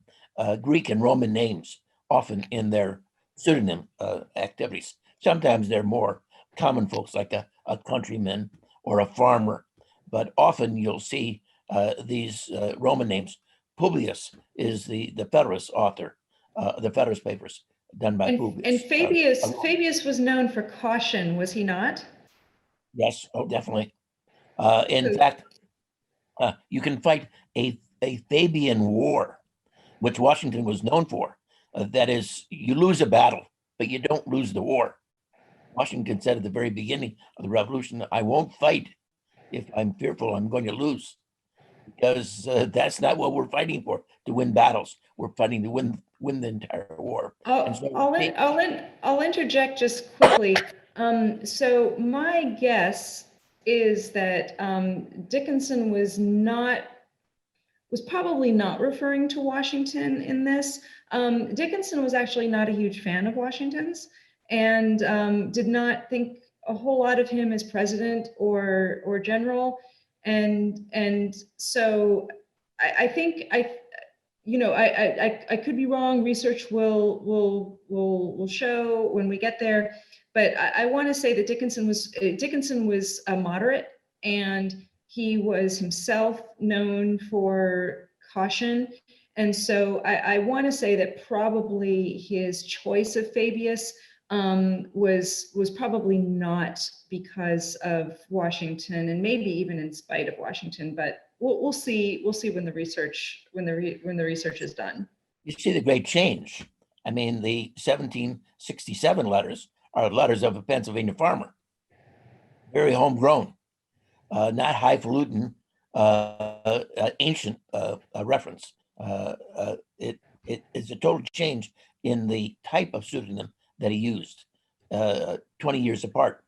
Greek and Roman names often in their pseudonym activities. Sometimes they're more common folks like a countryman or a farmer, but often you'll see these Roman names. Publius is the Federalist author, the Federalist Papers done by Publius. And Fabius was known for caution, was he not? Yes, oh, definitely. In fact, you can fight a Fabian war, which Washington was known for. That is, you lose a battle, but you don't lose the war. Washington said at the very beginning of the revolution, I won't fight if I'm fearful I'm going to lose, because that's not what we're fighting for, to win battles. We're fighting to win the entire war. I'll interject just quickly. So my guess is that Dickinson was probably not referring to Washington in this. Dickinson was actually not a huge fan of Washington's, and did not think a whole lot of him as president or general. And so I think I could be wrong. Research will show when we get there. But I want to say that Dickinson was a moderate, and he was himself known for caution. And so I want to say that probably his choice of Fabius was probably not because of Washington, and maybe even in spite of Washington. But we'll see when the research is done. You see the great change. I mean, the 1767 letters are letters of a Pennsylvania farmer, very homegrown, not highfalutin, ancient reference. It is a total change in the type of pseudonym that he used, 20 years apart.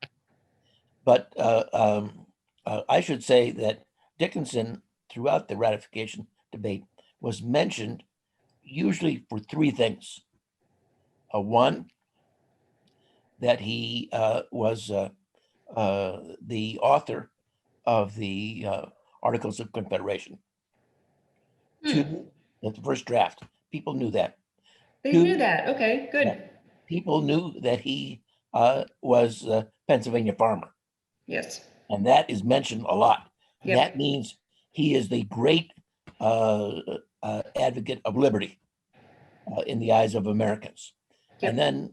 But I should say that Dickinson, throughout the ratification debate, was mentioned usually for three things. One, that he was the author of the Articles of Confederation. Two, that's the first draft. People knew that. They knew that. Okay, good. Yeah. People knew that he was a Pennsylvania farmer. Yes. And that is mentioned a lot. Yep. That means he is the great advocate of liberty in the eyes of Americans. Yep. And then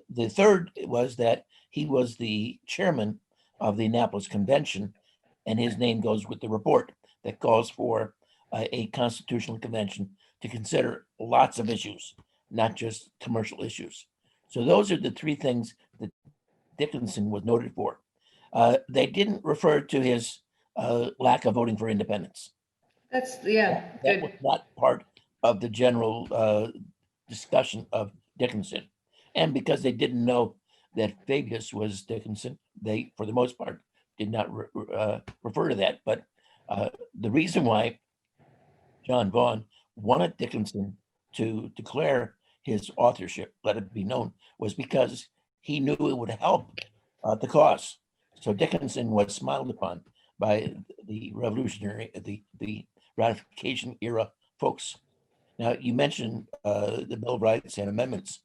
the third was that he was the chairman of the Annapolis Convention, and his name goes with the report that calls for a constitutional convention to consider lots of issues, not just commercial issues. So those are the three things that Dickinson was noted for. They didn't refer to his lack of voting for independence. That's, yeah, That good. was not part of the general discussion of Dickinson. And because they didn't know that Fabius was Dickinson, they, for the most part, did not refer to that. But the reason why John Vaughan wanted Dickinson to declare his authorship, let it be known, was because he knew it would help the cause. So Dickinson was smiled upon by the revolutionary, the ratification era folks. Now, you mentioned the Bill of Rights and amendments.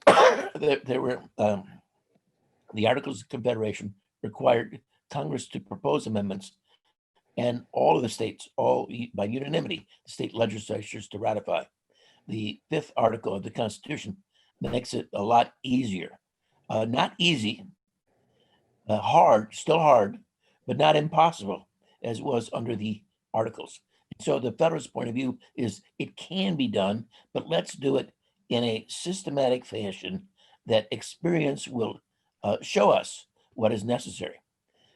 There were the Articles of Confederation required Congress to propose amendments, and all of the states, all by unanimity, state legislatures to ratify. The fifth article of the Constitution makes it a lot easier. Not easy, hard, still hard, but not impossible as it was under the Articles. So the Federalist point of view is it can be done, but let's do it in a systematic fashion that experience will show us what is necessary.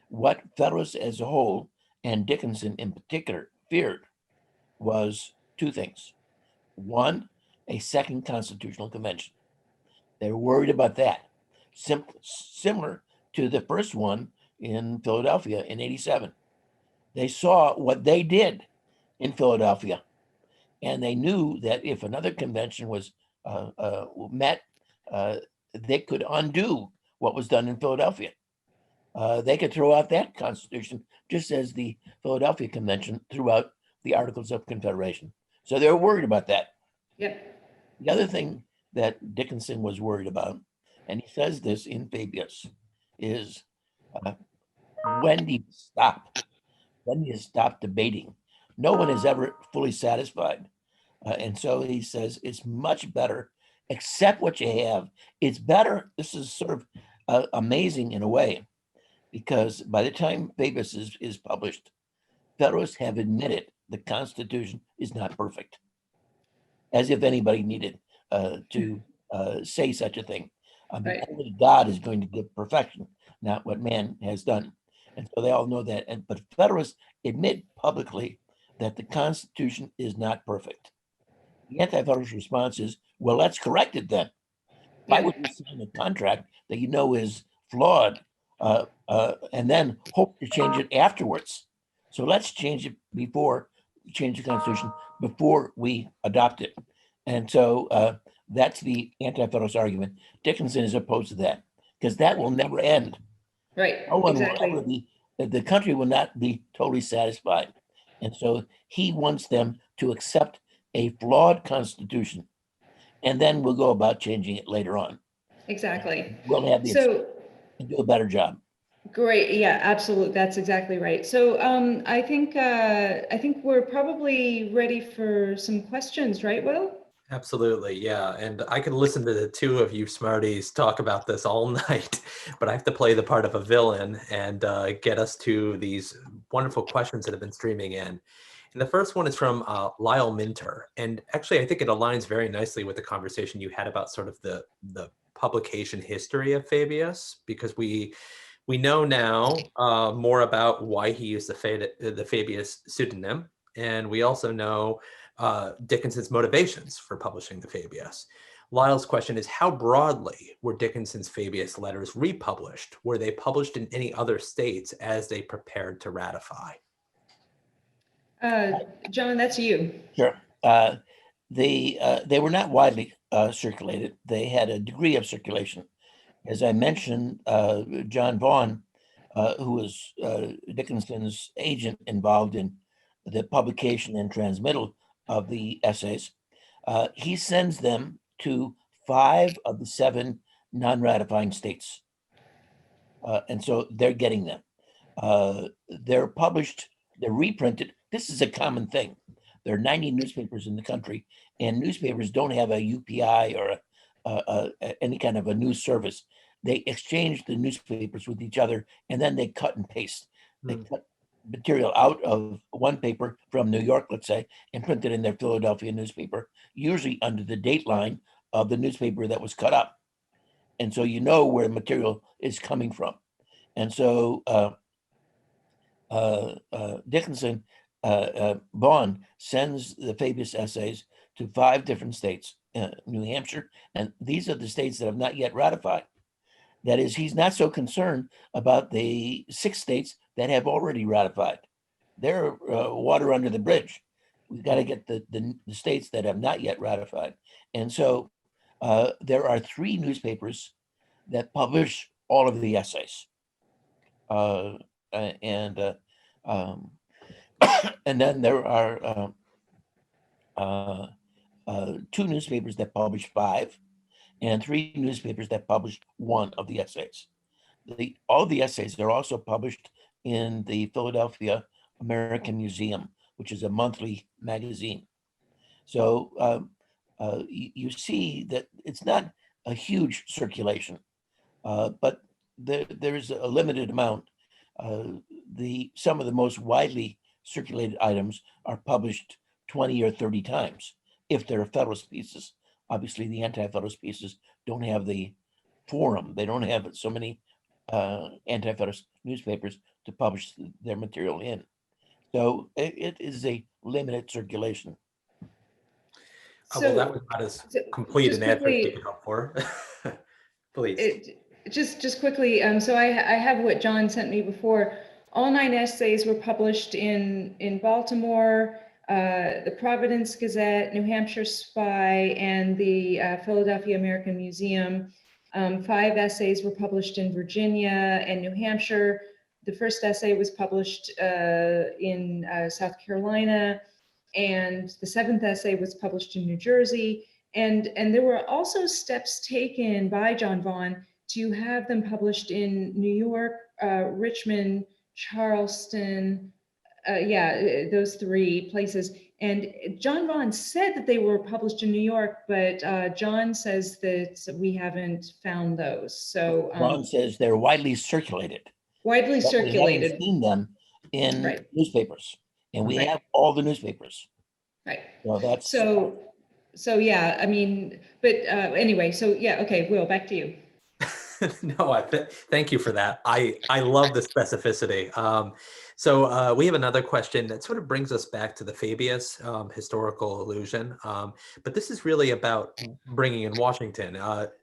What Federalists as a whole, and Dickinson in particular, feared was two things. One, a second constitutional convention. They were worried about that. Similar to the first one in Philadelphia in '87. They saw what they did in Philadelphia, and they knew that if another convention was met, they could undo what was done in Philadelphia. They could throw out that Constitution just as the Philadelphia Convention threw out the Articles of Confederation. So they were worried about that. Yep. The other thing that Dickinson was worried about, and he says this in Fabius, is when do you stop? When do you stop debating? No one is ever fully satisfied. And so he says, it's much better, accept what you have. It's better. This is sort of amazing in a way, because by the time Fabius is published, Federalists have admitted the Constitution is not perfect, as if anybody needed to say such a thing. I mean, Right. only God is going to give perfection, not what man has done. And so they all know that. But Federalists admit publicly that the Constitution is not perfect. The anti-Federalist response is, well, let's correct it then. Why would you sign a contract that you know is flawed and then hope to change it afterwards? So let's change the Constitution before we adopt it. And so that's the anti-Federalist argument. Dickinson is opposed to that because that will never end. Right. No one Exactly. will ever be, the country will not be totally satisfied. And so he wants them to accept a flawed constitution, and then we'll go about changing it later on. Exactly. We'll have the So and do a better job. great. Yeah, absolutely. That's exactly right. So I think we're probably ready for some questions, right, Will? Absolutely, yeah. And I could listen to the two of you smarties talk about this all night, but I have to play the part of a villain and get us to these wonderful questions that have been streaming in. And the first one is from Lyle Minter. And actually, I think it aligns very nicely with the conversation you had about sort of the publication history of Fabius, because we know now more about why he used the Fabius pseudonym. And we also know Dickinson's motivations for publishing the Fabius. Lyle's question is, how broadly were Dickinson's Fabius letters republished? Were they published in any other states as they prepared to ratify? John, that's you. Sure. They were not widely circulated. They had a degree of circulation. As I mentioned, John Vaughan, who was Dickinson's agent involved in the publication and transmittal of the essays, he sends them to 5 of the 7 non-ratifying states. And so they're getting them. They're published, they're reprinted. This is a common thing. There are 90 newspapers in the country, and newspapers don't have a UPI or any kind of a news service. They exchange the newspapers with each other, and then they cut and paste. They cut material out of one paper from New York, let's say, and print it in their Philadelphia newspaper, usually under the date line of the newspaper that was cut up. And so you know where material is coming from. And so Dickinson, Vaughan sends the Fabius essays to 5 different states, New Hampshire, and these are the states that have not yet ratified. That is, he's not so concerned about the 6 states that have already ratified. They're water under the bridge. We've got to get the states that have not yet ratified. And so there are 3 newspapers that publish all of the essays. And then there are 2 newspapers that publish 5, and 3 newspapers that publish 1 of the essays. All the essays are also published in the Philadelphia American Museum, which is a monthly magazine. So you see that it's not a huge circulation, but there's a limited amount. Some of the most widely circulated items are published 20 or 30 times if they're Federalist pieces. Obviously, the anti-Federalist pieces don't have the forum. They don't have so many anti-Federalist newspapers to publish their material in. So it is a limited circulation. Well, that was not as complete an answer as we could hope for. Please. Just quickly, so I have what John sent me before. All 9 essays were published in Baltimore, the Providence Gazette, New Hampshire Spy, and the Philadelphia American Museum. 5 essays were published in Virginia and New Hampshire. The first essay was published in South Carolina, and the 7th essay was published in New Jersey. And there were also steps taken by John Vaughan to have them published in New York, Richmond, Charleston, those 3 places. And John Vaughan said that they were published in New York, but John says that we haven't found those. So Vaughan says they're widely circulated. Widely circulated. We haven't seen them in newspapers, and we have all the newspapers. Right. Well, that's so yeah. I mean, but anyway. So yeah. Okay, Will, back to you. No, thank you for that. I love the specificity. So we have another question that sort of brings us back to the Fabius historical illusion. But this is really about bringing in Washington.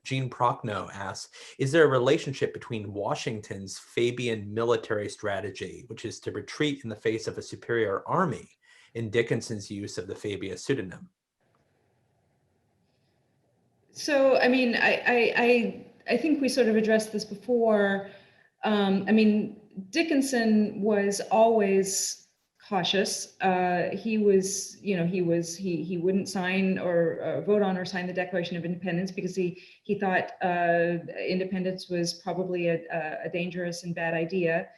Jean Prochnow asks, is there a relationship between Washington's Fabian military strategy, which is to retreat in the face of a superior army, and Dickinson's use of the Fabius pseudonym? So, I mean, I think we sort of addressed this before. I mean, Dickinson was always cautious. He was, he wouldn't sign or vote on or sign the Declaration of Independence because he thought independence was probably a dangerous and bad idea.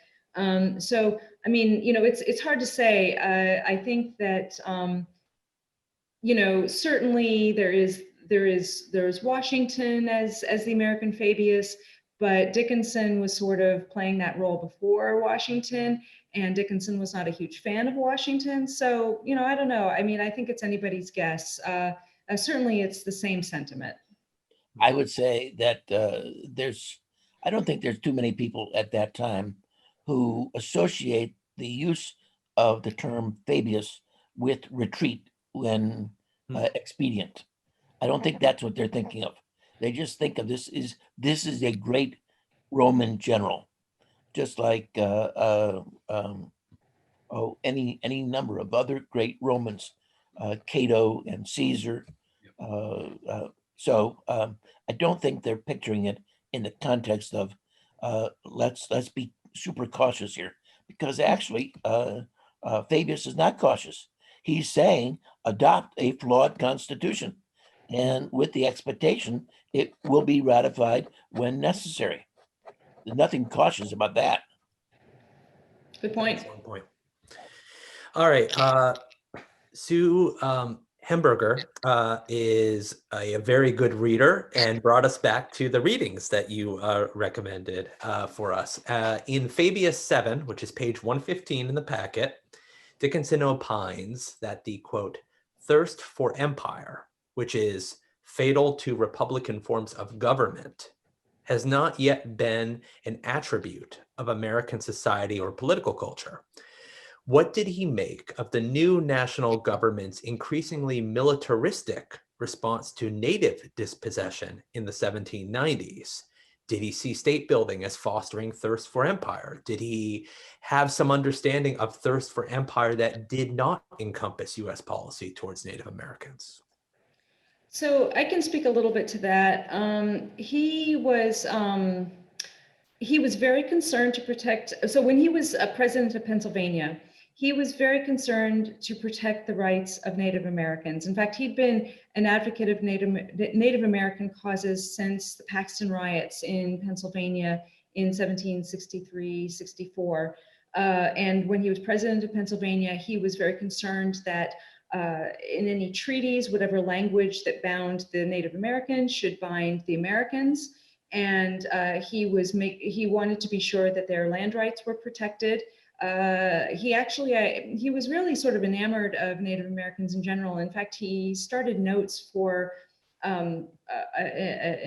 So, I mean, it's hard to say. I think that, certainly there is Washington as the American Fabius, but Dickinson was sort of playing that role before Washington, and Dickinson was not a huge fan of Washington. So, I don't know. I mean, I think it's anybody's guess. Certainly it's the same sentiment. I would say that I don't think there's too many people at that time who associate the use of the term Fabius with retreat when expedient. I don't think that's what they're thinking of. They just think of this is a great Roman general, just like any number of other great Romans, Cato and Caesar. So I don't think they're picturing it in the context of let's be super cautious here, because actually Fabius is not cautious. He's saying adopt a flawed constitution, and with the expectation it will be ratified when necessary. There's nothing cautious about that. Good point. Excellent point. All right. Sue Hemberger is a very good reader and brought us back to the readings that you recommended for us. In Fabius 7, which is page 115 in the packet, Dickinson opines that the, quote, thirst for empire, which is fatal to republican forms of government, has not yet been an attribute of American society or political culture. What did he make of the new national government's increasingly militaristic response to native dispossession in the 1790s? Did he see state building as fostering thirst for empire? Did he have some understanding of thirst for empire that did not encompass US policy towards Native Americans? So I can speak a little bit to that. He was very concerned to protect. So when he was president of Pennsylvania, he was very concerned to protect the rights of Native Americans. In fact, he'd been an advocate of Native American causes since the Paxton riots in Pennsylvania in 1763-64. And when he was president of Pennsylvania, he was very concerned that in any treaties, whatever language that bound the Native Americans should bind the Americans. And he wanted to be sure that their land rights were protected. He was really sort of enamored of Native Americans in general. In fact, he started notes for an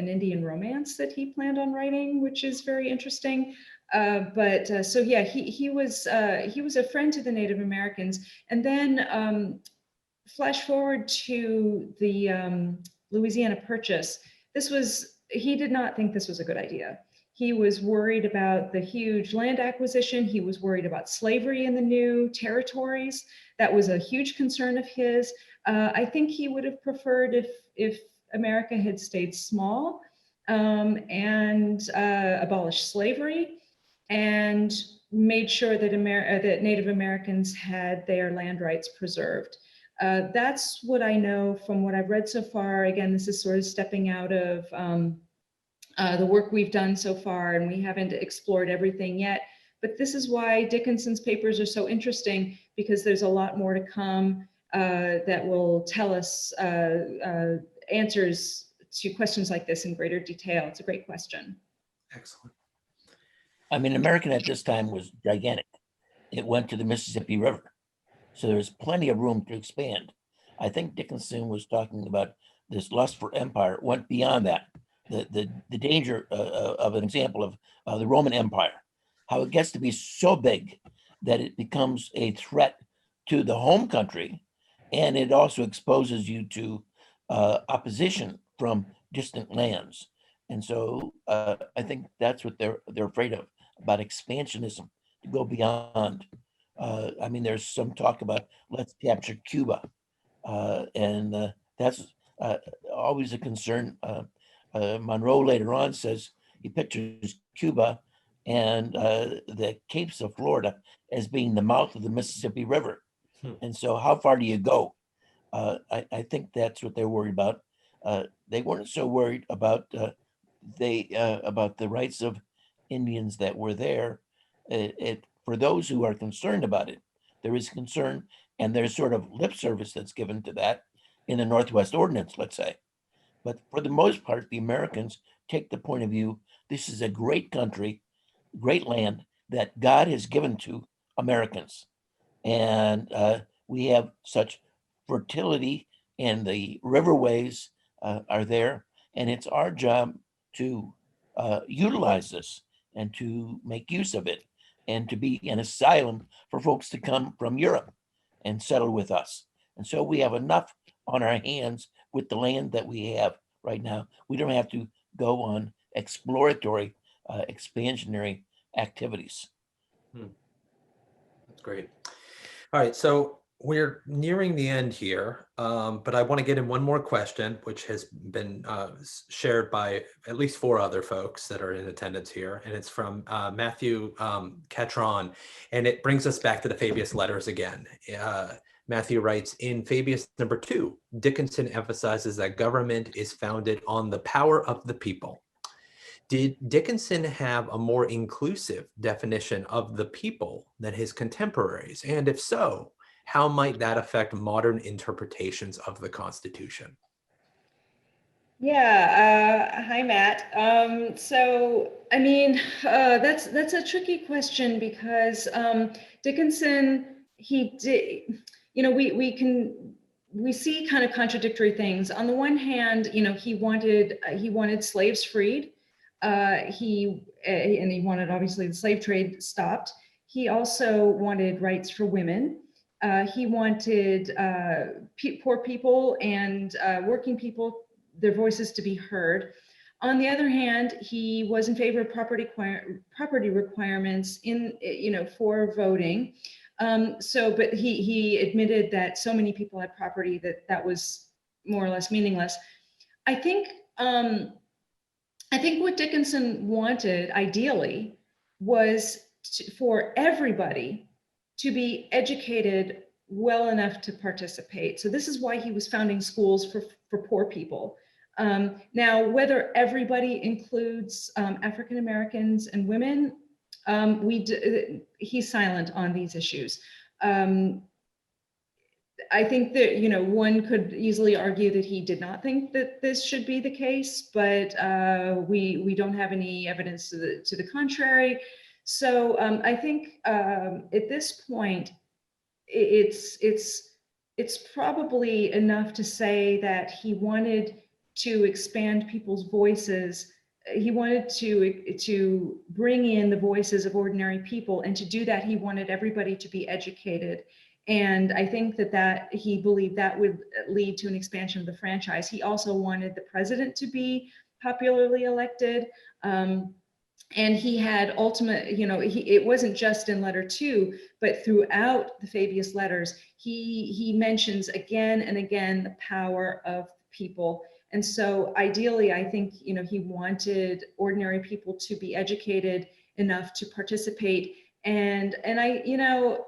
Indian romance that he planned on writing, which is very interesting. So yeah, he was a friend to the Native Americans. And then flash forward to the Louisiana Purchase. He did not think this was a good idea. He was worried about the huge land acquisition. He was worried about slavery in the new territories. That was a huge concern of his. I think he would have preferred if America had stayed small and abolished slavery and made sure that that Native Americans had their land rights preserved. That's what I know from what I've read so far. Again, this is sort of stepping out of the work we've done so far, and we haven't explored everything yet. But this is why Dickinson's papers are so interesting, because there's a lot more to come that will tell us answers to questions like this in greater detail. It's a great question. Excellent. I mean, American at this time was gigantic. It went to the Mississippi River. So there's plenty of room to expand. I think Dickinson was talking about this lust for empire. It went beyond that. The danger of an example of the Roman Empire, how it gets to be so big that it becomes a threat to the home country, and it also exposes you to opposition from distant lands. And so I think that's what they're afraid of, about expansionism, to go beyond. I mean, there's some talk about let's capture Cuba, and that's always a concern. Monroe later on says he pictures Cuba and the Capes of Florida as being the mouth of the Mississippi River. And so how far do you go? I think that's what they're worried about. They weren't so worried about about the rights of Indians that were there. For those who are concerned about it, there is concern, and there's sort of lip service that's given to that in the Northwest Ordinance, let's say. But for the most part, the Americans take the point of view, this is a great country, great land that God has given to Americans. And we have such fertility, and the riverways are there. And it's our job to utilize this and to make use of it, and to be an asylum for folks to come from Europe and settle with us. And so we have enough on our hands with the land that we have right now. We don't have to go on exploratory, expansionary activities. That's great. All right, so we're nearing the end here, but I want to get in one more question, which has been shared by at least 4 other folks that are in attendance here, and it's from Matthew Catron, and it brings us back to the Fabius letters again. Matthew writes, in Fabius number 2, Dickinson emphasizes that government is founded on the power of the people. Did Dickinson have a more inclusive definition of the people than his contemporaries? And if so, how might that affect modern interpretations of the Constitution? Yeah, hi Matt. So I mean, that's a tricky question because Dickinson, he did, you know, we see kind of contradictory things. On the one hand, you know, he wanted slaves freed. He wanted obviously the slave trade stopped. He also wanted rights for women. He wanted poor people and working people, their voices to be heard. On the other hand, he was in favor of property requirements in, you know, for voting. But he admitted that so many people had property that was more or less meaningless. I think what Dickinson wanted ideally was for everybody to be educated well enough to participate. So this is why he was founding schools for poor people. Now, whether everybody includes African Americans and women, he's silent on these issues. I think that, you know, one could easily argue that he did not think that this should be the case, but we don't have any evidence to the contrary. So I think at this point, it's probably enough to say that he wanted to expand people's voices. He wanted to bring in the voices of ordinary people, and to do that, he wanted everybody to be educated. And I think that he believed that would lead to an expansion of the franchise. He also wanted the president to be popularly elected. And he had ultimate, you know, it wasn't just in letter 2, but throughout the Fabius letters, he mentions again and again the power of people. And so ideally, I think, you know, he wanted ordinary people to be educated enough to participate. And I, you know,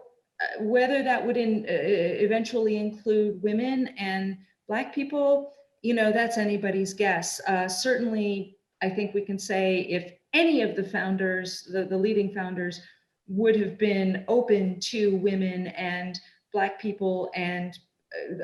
whether that would eventually include women and Black people, you know, that's anybody's guess. Certainly, I think we can say if any of the founders, the leading founders, would have been open to women and Black people and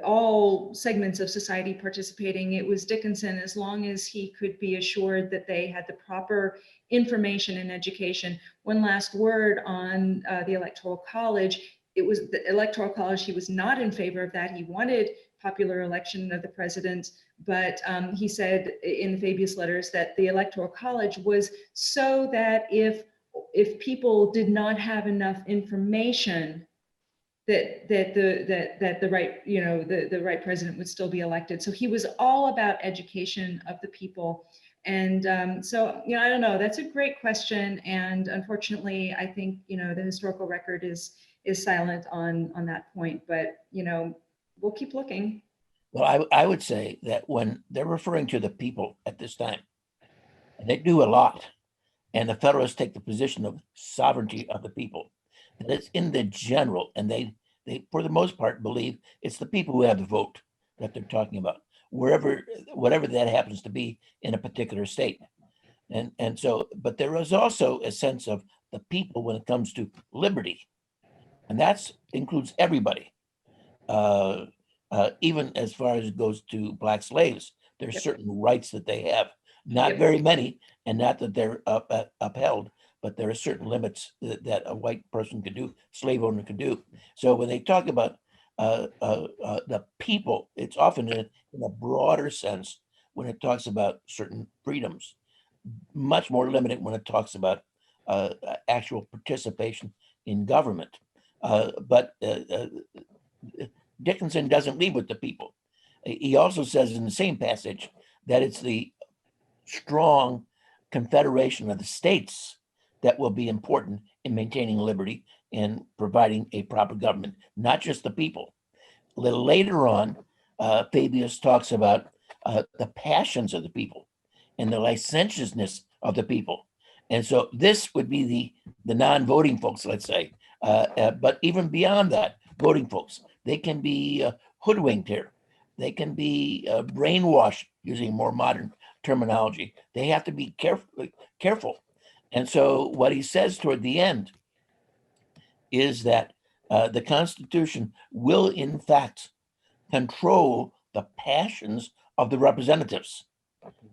all segments of society participating, it was Dickinson, as long as he could be assured that they had the proper information and education. One last word on the Electoral College. It was the Electoral College, he was not in favor of that. He wanted popular election of the president, but he said in the Fabius letters that the Electoral College was so that if people did not have enough information, that the right, you know, the right president would still be elected. So he was all about education of the people. And so, you know, I don't know, that's a great question. And unfortunately, I think, you know, the historical record is silent on that point, but, you know, we'll keep looking. Well, I would say that when they're referring to the people at this time, and they do a lot, and the Federalists take the position of sovereignty of the people. And it's in the general, and they for the most part believe it's the people who have the vote that they're talking about, whatever that happens to be in a particular state. And so, but there is also a sense of the people when it comes to liberty, and that includes everybody. Even as far as it goes to Black slaves, there's Yep. certain rights that they have, not Yep. very many, and not that they're upheld, but there are certain limits that a white person could do, slave owner could do. So when they talk about the people, it's often in a broader sense when it talks about certain freedoms, much more limited when it talks about actual participation in government. But Dickinson doesn't leave with the people. He also says in the same passage that it's the strong confederation of the states that will be important in maintaining liberty and providing a proper government, not just the people. A little later on, Fabius talks about the passions of the people and the licentiousness of the people. And so this would be the non-voting folks, let's say. But even beyond that, voting folks, they can be hoodwinked here. They can be brainwashed, using more modern terminology. They have to be careful. And so what he says toward the end is that the Constitution will, in fact, control the passions of the representatives,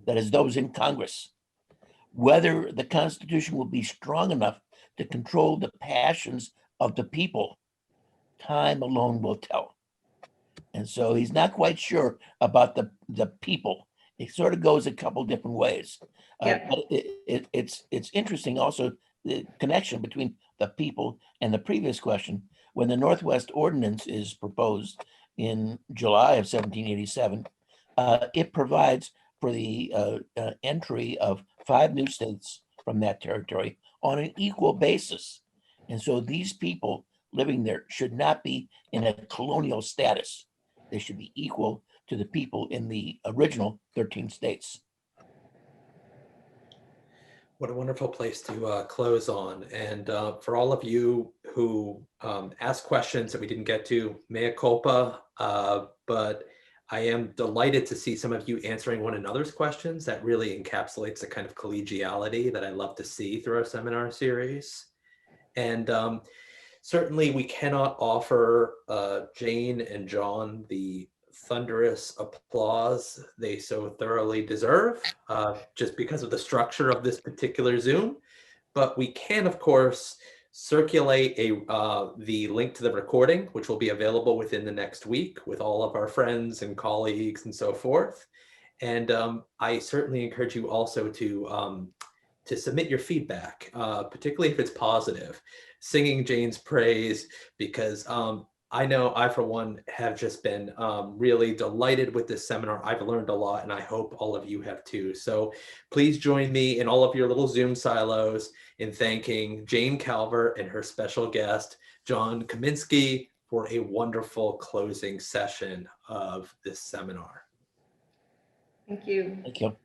that is, those in Congress. Whether the Constitution will be strong enough to control the passions of the people, time alone will tell. And so he's not quite sure about the people. It sort of goes a couple different ways. Yep. But it's interesting also the connection between the people and the previous question. When the Northwest Ordinance is proposed in July of 1787, it provides for the entry of 5 new states from that territory on an equal basis. And so these people living there should not be in a colonial status. They should be equal to the people in the original 13 states. What a wonderful place to close on. And for all of you who asked questions that we didn't get to, mea culpa, but I am delighted to see some of you answering one another's questions. That really encapsulates the kind of collegiality that I love to see through our seminar series. And certainly we cannot offer Jane and John the thunderous applause they so thoroughly deserve, just because of the structure of this particular Zoom. But we can, of course, circulate the link to the recording, which will be available within the next week with all of our friends and colleagues and so forth. And I certainly encourage you also to submit your feedback, particularly if it's positive, singing Jane's praise, because I know I, for one, have just been really delighted with this seminar. I've learned a lot, and I hope all of you have too. So please join me in all of your little Zoom silos in thanking Jane Calvert and her special guest, John Kaminsky, for a wonderful closing session of this seminar. Thank you. Thank you.